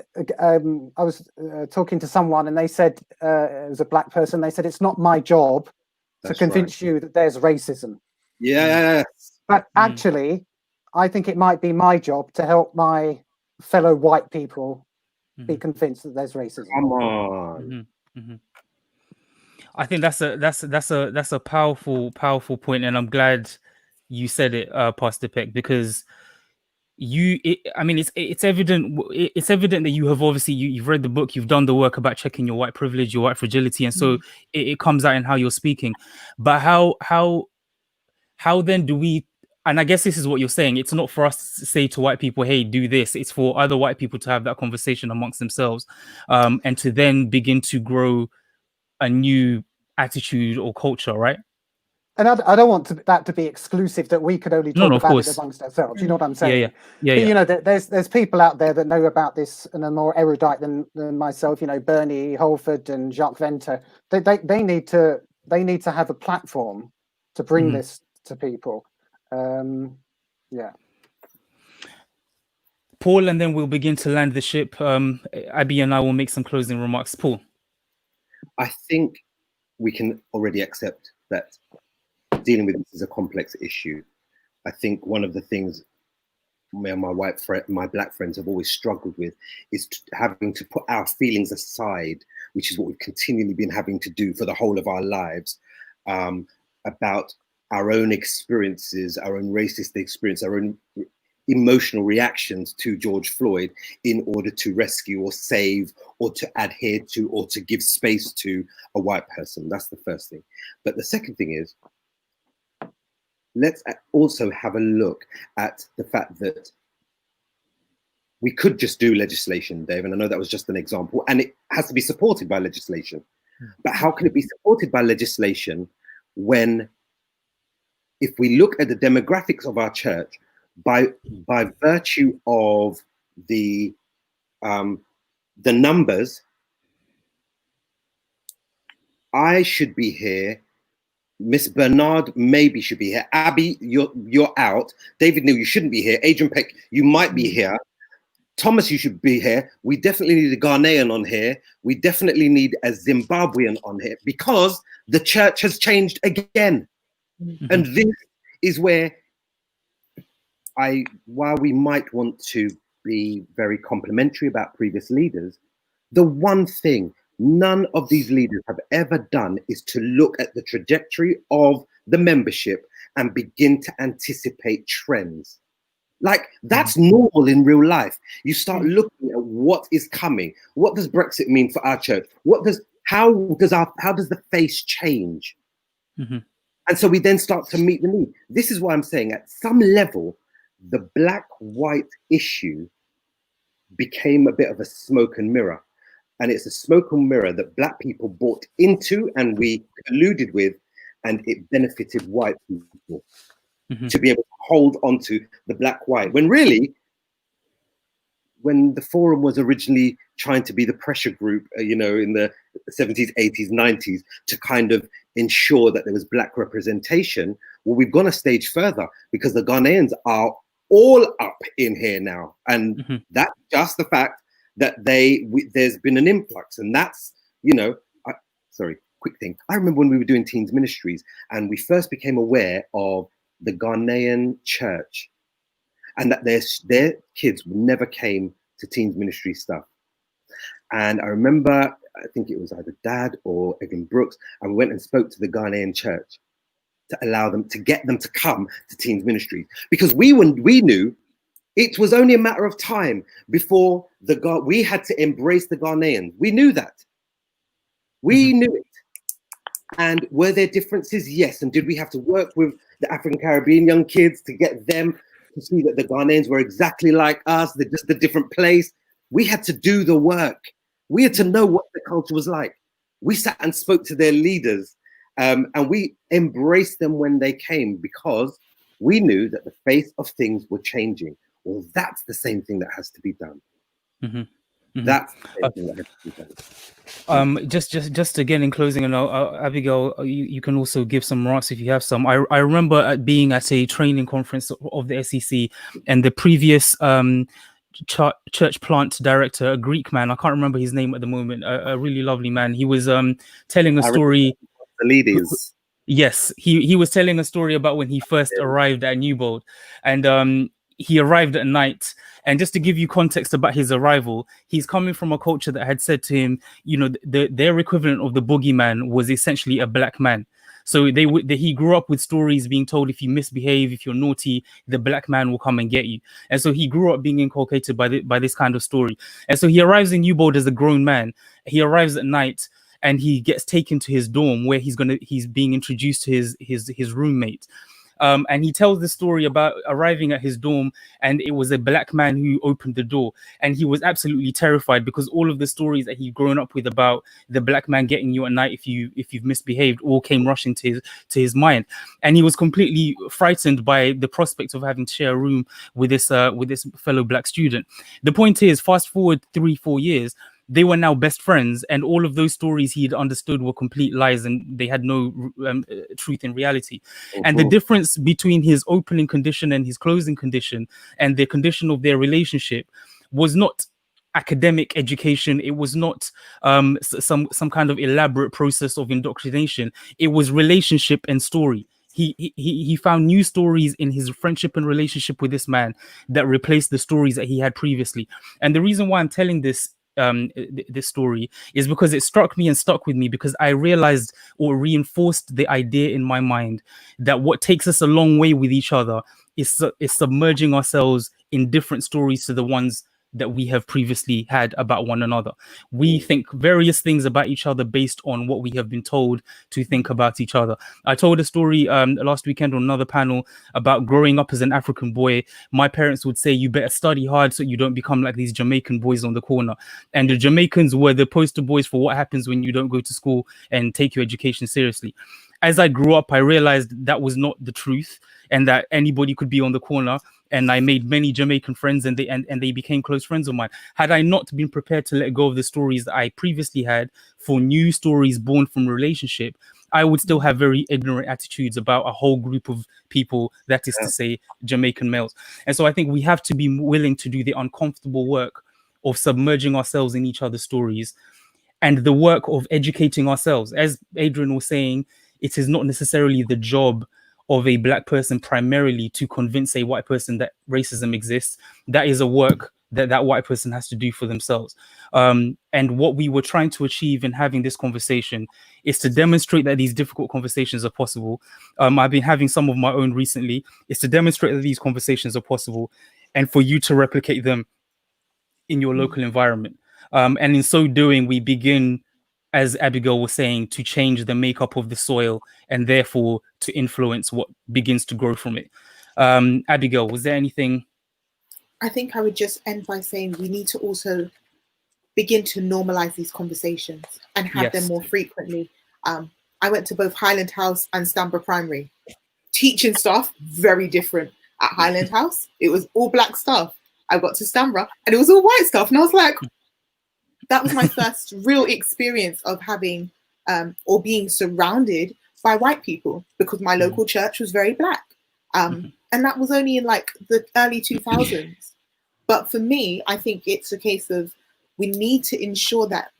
was talking to someone, and they said, it was a black person, they said, it's not my job to convince you that there's racism. Yes. But actually, I think it might be my job to help my fellow white people be convinced that there's racism. Come on. I think that's a powerful point, and I'm glad you said it, Pastor Peck, because it's evident that you have obviously you've read the book, you've done the work about checking your white privilege, your white fragility, and so it comes out in how you're speaking. But how then do we? And I guess this is what you're saying. It's not for us to say to white people, "Hey, do this." It's for other white people to have that conversation amongst themselves, and to then begin to grow a new attitude or culture, right? And I don't want that to be exclusive, that we could only talk about it amongst ourselves. You know what I'm saying? Yeah. You know, there's people out there that know about this and are more erudite than myself. You know, Bernie Holford and Jacques Venter. They need to have a platform to bring this to people. Paul, and then we'll begin to land the ship. Abby and I will make some closing remarks. Paul, I think we can already accept that dealing with this is a complex issue. I think one of the things my black friends have always struggled with is having to put our feelings aside, which is what we've continually been having to do for the whole of our lives, about our own experiences, our own racist experience, our own emotional reactions to George Floyd, in order to rescue or save or to adhere to or to give space to a white person. That's the first thing. But the second thing is, let's also have a look at the fact that we could just do legislation, Dave, and I know that was just an example, and it has to be supported by legislation. But how can it be supported by legislation when, if we look at the demographics of our church, by virtue of the numbers, I should be here. Miss Bernard maybe should be here. Abby, you're out. David Neal, you shouldn't be here. Adrian Peck, you might be here. Thomas, you should be here. We definitely need a Ghanaian on here. We definitely need a Zimbabwean on here, because the church has changed again. And this is where while we might want to be very complimentary about previous leaders, the one thing none of these leaders have ever done is to look at the trajectory of the membership and begin to anticipate trends. Like, that's normal in real life. You start looking at what is coming. What does Brexit mean for our church? How does the face change? And so we then start to meet the need. This is why I'm saying, at some level, the black-white issue became a bit of a smoke and mirror. And it's a smoke and mirror that black people bought into and we colluded with, and it benefited white people to be able to hold onto the black-white. When really, when the Forum was originally trying to be the pressure group, in the 70s, 80s, 90s, to kind of ensure that there was black representation, well, we've gone a stage further, because the Ghanaians are all up in here now. And that's just the fact that there's been an influx, and that's, you know, sorry, quick thing. I remember when we were doing Teens Ministries and we first became aware of the Ghanaian church, and that their kids never came to Teens Ministry stuff. And I remember, I think it was either Dad or Egan Brooks, and we went and spoke to the Ghanaian church to allow them, to get them to come to Teens Ministries, because we knew it was only a matter of time before we had to embrace the Ghanaians. We knew that. We knew it. And were there differences? Yes. And did we have to work with the African Caribbean young kids to get them to see that the Ghanaians were exactly like us, they're just a different place? We had to do the work. We had to know what the culture was like. We sat and spoke to their leaders, and we embraced them when they came, because we knew that the face of things were changing. Well, that's the same thing that has to be done. That's the same thing that has to be done. Just again in closing, and Abigail, you can also give some remarks if you have some. I remember being at a training conference of the SEC, and the previous church plant director, a Greek man, I can't remember his name at the moment, a really lovely man. He was telling a story. The ladies. Yes, he was telling a story about when he first arrived at Newbold, and he arrived at night. And just to give you context about his arrival, he's coming from a culture that had said to him, you know, their equivalent of the boogeyman was essentially a black man. So he grew up with stories being told, if you misbehave, if you're naughty, the black man will come and get you. And so he grew up being inculcated by this kind of story. And so he arrives in Newbold as a grown man. He arrives at night and he gets taken to his dorm, where he's being introduced to his roommate. And he tells the story about arriving at his dorm, and it was a black man who opened the door, and he was absolutely terrified, because all of the stories that he'd grown up with about the black man getting you at night if you've misbehaved all came rushing to his mind, and he was completely frightened by the prospect of having to share a room with this fellow black student. The point is, fast forward 3-4 years, they were now best friends, and all of those stories he'd understood were complete lies, and they had no truth in reality. And the difference between his opening condition and his closing condition, and the condition of their relationship, was not academic education. It was not some kind of elaborate process of indoctrination. It was relationship and story. He found new stories in his friendship and relationship with this man that replaced the stories that he had previously. And the reason why I'm telling this story is because it struck me and stuck with me, because I realized, or reinforced the idea in my mind, that what takes us a long way with each other is submerging ourselves in different stories to the ones that we have previously had about one another. We think various things about each other based on what we have been told to think about each other. I told a story last weekend on another panel about growing up as an African boy. My parents would say, you better study hard so you don't become like these Jamaican boys on the corner. And the Jamaicans were the poster boys for what happens when you don't go to school and take your education seriously. As I grew up, I realized that was not the truth, and that anybody could be on the corner. And I made many Jamaican friends, and they became close friends of mine. Had I not been prepared to let go of the stories that I previously had for new stories born from relationship, I would still have very ignorant attitudes about a whole group of people, that is to say, Jamaican males. And so I think we have to be willing to do the uncomfortable work of submerging ourselves in each other's stories, and the work of educating ourselves. As Adrian was saying, it is not necessarily the job of a black person primarily to convince a white person that racism exists. That is a work that white person has to do for themselves. And what we were trying to achieve in having this conversation is to demonstrate that these difficult conversations are possible. I've been having some of my own recently. Is to demonstrate that these conversations are possible, and for you to replicate them in your local environment. And in so doing, we begin, as Abigail was saying, to change the makeup of the soil, and therefore to influence what begins to grow from it. Abigail, was there anything? I think I would just end by saying we need to also begin to normalize these conversations and have them more frequently. I went to both Highland House and Stanborough Primary. Teaching staff, very different. At Highland House, it was all black staff. I got to Stanborough and it was all white staff. And I was like, that was my first real experience of having or being surrounded by white people, because my local church was very black. And that was only in like the early 2000s. But for me, I think it's a case of we need to ensure that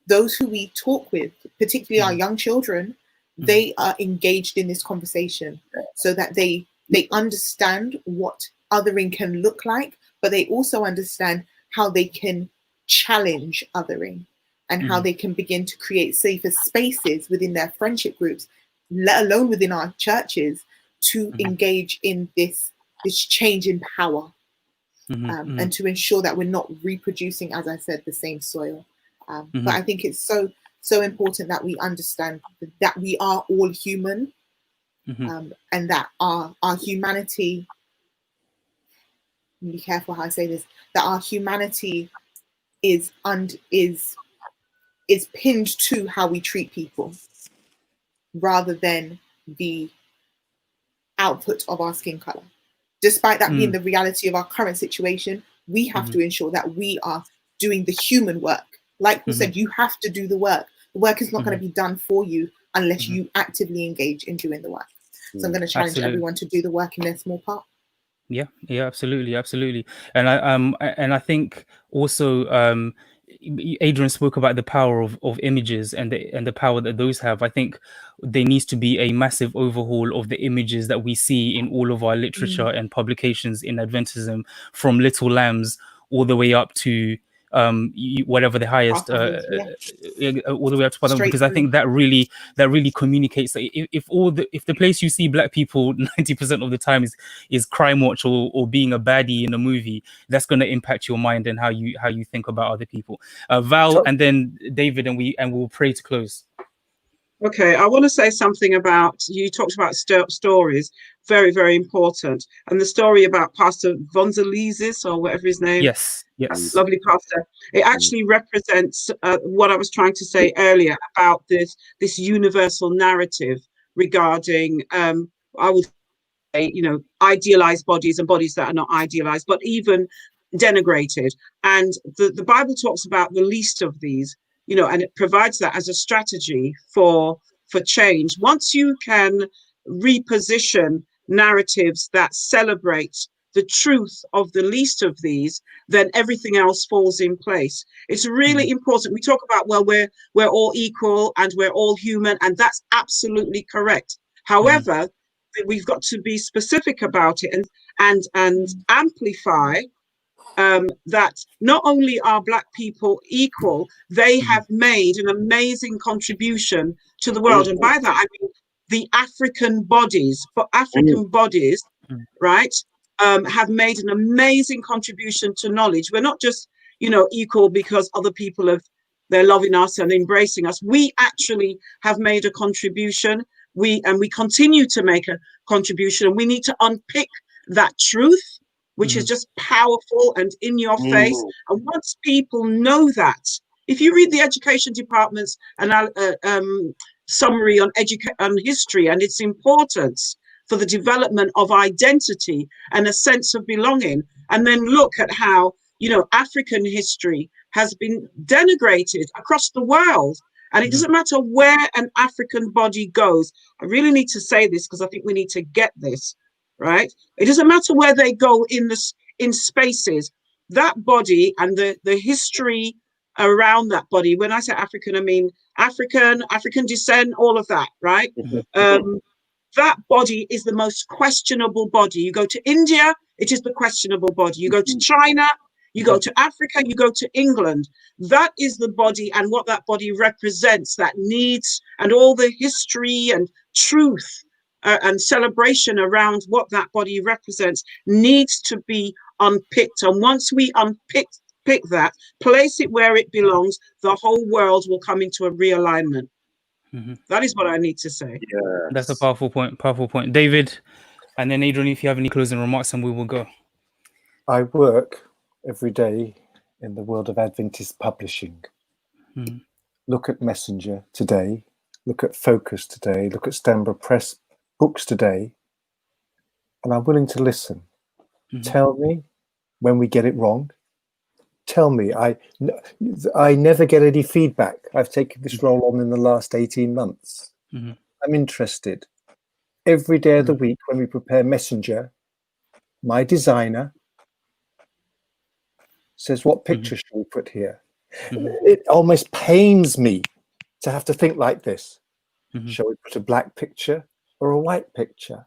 those who we talk with, particularly our young children, they are engaged in this conversation so that they understand what othering can look like, but they also understand how they can challenge othering and how they can begin to create safer spaces within their friendship groups, let alone within our churches, to engage in this change in power, and to ensure that we're not reproducing, as I said, the same soil. But I think it's so important that we understand that we are all human, and that our humanity, be careful how I say this, that our humanity is pinned to how we treat people rather than the output of our skin color. Despite that being the reality of our current situation, we have to ensure that we are doing the human work. Like we said, you have to do the work. The work is not going to be done for you unless you actively engage in doing the work. So I'm going to challenge everyone to do the work in their small part. Yeah, absolutely. And I think also Adrian spoke about the power of images and the power that those have. I think there needs to be a massive overhaul of the images that we see in all of our literature and publications in Adventism, from Little Lambs all the way up to whatever the highest, all the way up to Father, because I think that really communicates that if the place you see black people 90% of the time is crime watch or being a baddie in a movie, that's going to impact your mind and how you think about other people. Val, and then David, and we'll pray to close. Okay, I want to say something about, you talked about stories, very, very important. And the story about Pastor Vonzalezis, or whatever his name. Yes. Lovely pastor. It actually represents what I was trying to say earlier about this universal narrative regarding, I would say, idealized bodies and bodies that are not idealized, but even denigrated. And the Bible talks about the least of these, and it provides that as a strategy for change. Once you can reposition narratives that celebrate the truth of the least of these, then everything else falls in place. It's really important. We talk about, well, we're all equal and we're all human, and that's absolutely correct. However, we've got to be specific about it and amplify that not only are Black people equal, they have made an amazing contribution to the world. And by that, I mean the African bodies, right, have made an amazing contribution to knowledge. We're not just, equal because other people they're loving us and embracing us. We actually have made a contribution. We continue to make a contribution, and we need to unpick that truth, which is just powerful and in your face. And once people know that, if you read the education department's summary on history and its importance for the development of identity and a sense of belonging, and then look at how, African history has been denigrated across the world. And it doesn't matter where an African body goes. I really need to say this because I think we need to get this, right? It doesn't matter where they go in spaces. That body and the history around that body, when I say African, I mean African descent, all of that, right? That body is the most questionable body. You go to India, it is the questionable body. You go to China, you go to Africa, you go to England. That is the body, and what that body represents, that needs, and all the history and truth and celebration around what that body represents needs to be unpicked. And once we unpick that, place it where it belongs, the whole world will come into a realignment. That is what I need to say. Yes. That's a powerful point. David, and then Adrian, if you have any closing remarks, and we will go. I work every day in the world of Adventist publishing. Look at Messenger today, look at Focus today, look at Stanborough Press books today, and I'm willing to listen. Tell me when we get it wrong. Tell me. I never get any feedback. I've taken this role on in the last 18 months. I'm interested. Every day of the week when we prepare Messenger, my designer says, what picture should we put here? It almost pains me to have to think like this. Shall we put a black picture or a white picture?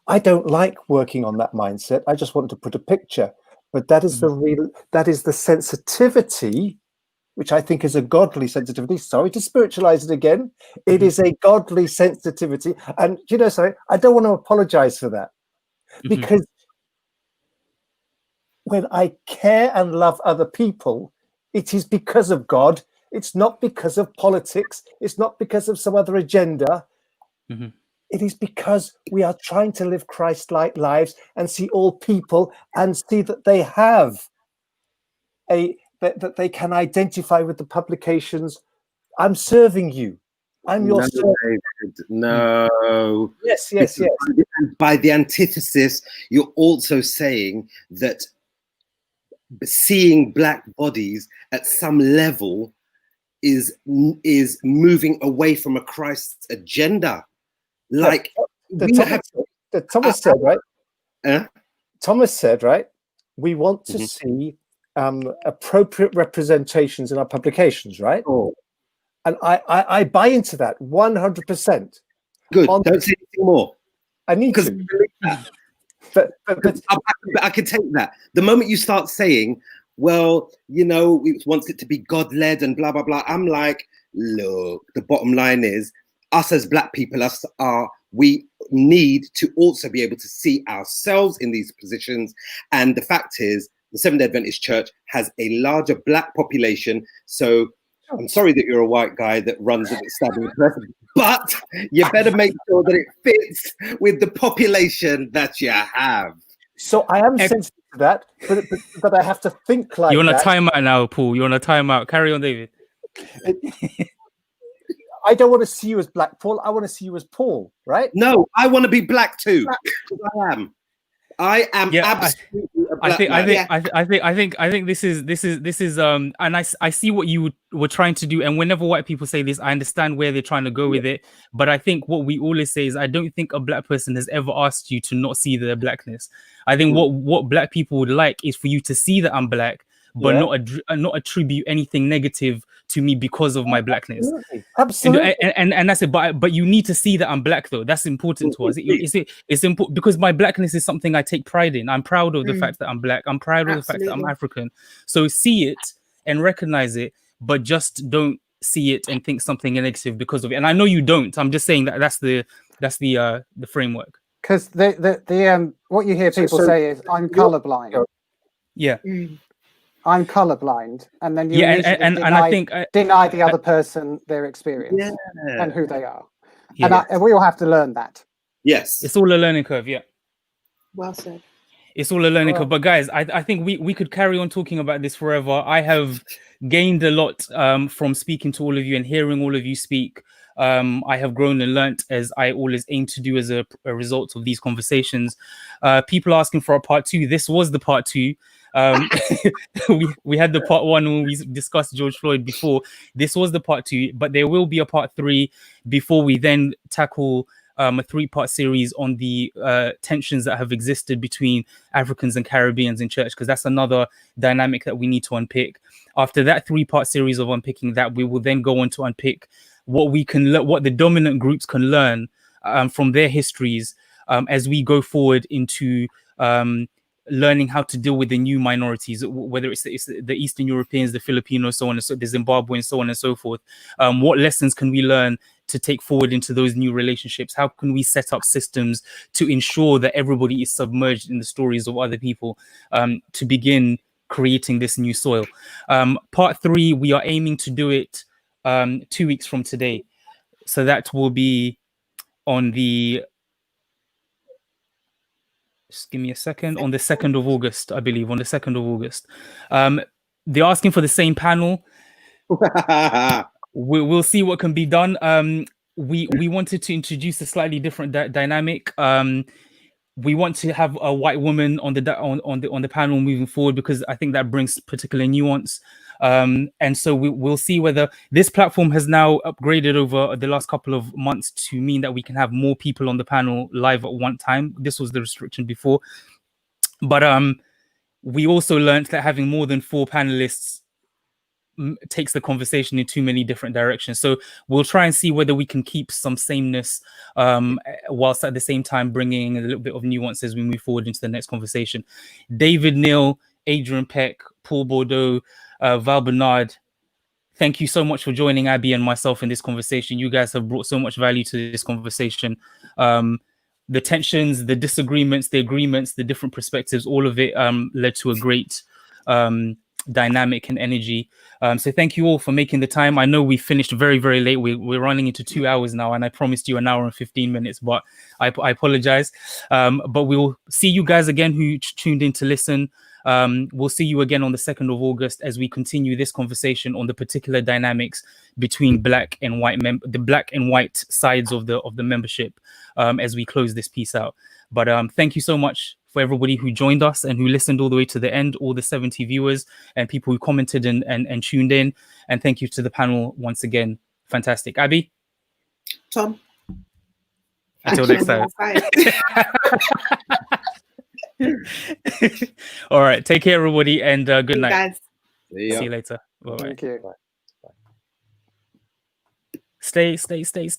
I don't like working on that mindset. I just want to put a picture. But that is the sensitivity, which I think is a godly sensitivity. Sorry to spiritualize it again. It is a godly sensitivity. And, sorry, I don't want to apologize for that. Because when I care and love other people, it is because of God. It's not because of politics. It's not because of some other agenda. It is because we are trying to live Christ-like lives and see all people and see that they have that they can identify with the publications. I'm serving you. I'm your servant. David, no. Yes. By the antithesis, you're also saying that seeing black bodies at some level is moving away from a Christ's agenda. Like Thomas said, right? Thomas said, right? We want to see appropriate representations in our publications, right? And I buy into that 100%. Good. Don't say anything more. I need to. But I can take that. The moment you start saying, well, we want it to be God-led and blah, blah, blah. I'm like, look, the bottom line is us as black people, we need to also be able to see ourselves in these positions. And the fact is, the Seventh-Day Adventist Church has a larger black population. So I'm sorry that you're a white guy that runs an establishment, but you better make sure that it fits with the population that you have. So I am sensitive to that, but I have to think like that. You're on a timeout now, Paul. You're on a timeout. Carry on, David. I don't want to see you as Black Paul. I want to see you as Paul, right? No, I want to be black too. I am absolutely a black man. I think this is and I see what you were trying to do, and whenever white people say this, I understand where they're trying to go with it. But I think what we always say is, I don't think a black person has ever asked you to not see their blackness. I think what black people would like is for you to see that I'm black, but not attribute anything negative to me because of my blackness. Absolutely. And that's it. But you need to see that I'm black, though. That's important to us. It's important because my blackness is something I take pride in. I'm proud of the fact that I'm black. I'm proud of the fact that I'm African. So see it and recognize it, but just don't see it and think something negative because of it. And I know you don't. I'm just saying that's the framework. Because the what you hear people say is, I'm colorblind. Yeah. I'm colorblind, and then you I think deny the other person their experience and who they are, and we all have to learn that. Yes, it's all a learning curve. Yeah, well said. It's all a learning curve. But guys, I think we could carry on talking about this forever. I have gained a lot from speaking to all of you and hearing all of you speak. I have grown and learnt, as I always aim to do as a result of these conversations. People asking for a part 2. This was the part 2. We had the part 1 when we discussed George Floyd before. This was the part 2, but there will be a part 3 before we then tackle a 3-part series on the tensions that have existed between Africans and Caribbeans in church, because that's another dynamic that we need to unpick. After that 3-part series of unpicking that, we will then go on to unpick what we can what the dominant groups can learn from their histories as we go forward into learning how to deal with the new minorities, whether it's the Eastern Europeans, the Filipinos, so on and so, the Zimbabweans, so on and so forth. What lessons can we learn to take forward into those new relationships? How can we set up systems to ensure that everybody is submerged in the stories of other people to begin creating this new soil? Part 3, we are aiming to do it 2 weeks from today. So that will be on the... Just give me a second. On the 2nd of August, I believe. On the 2nd of August. They're asking for the same panel. We'll see what can be done. We wanted to introduce a slightly different dynamic. We want to have a white woman on the panel moving forward, because I think that brings particular nuance. And so we'll see whether this platform has now upgraded over the last couple of months to mean that we can have more people on the panel live at one time. This was the restriction before. But we also learned that having more than 4 panelists takes the conversation in too many different directions. So we'll try and see whether we can keep some sameness whilst at the same time bringing a little bit of nuance as we move forward into the next conversation. David Neal, Adrian Peck, Paul Bordeaux, Val Bernard, thank you so much for joining Abby and myself in this conversation. You guys have brought so much value to this conversation. The tensions, the disagreements, the agreements, the different perspectives, all of it led to a great dynamic and energy. So thank you all for making the time. I know we finished very, very late. We're running into 2 hours now, and I promised you an hour and 15 minutes, but I apologize. But we'll see you guys again who tuned in to listen. We'll see you again on the 2nd of August as we continue this conversation on the particular dynamics between black and white the black and white sides of the membership as we close this piece out. But thank you so much for everybody who joined us and who listened all the way to the end, all the 70 viewers and people who commented and tuned in. And thank you to the panel once again. Fantastic. Abby? Tom? Until next time. All right. Take care, everybody, and good night. Guys. See ya. See you later. Bye-bye. Thank you. Stay.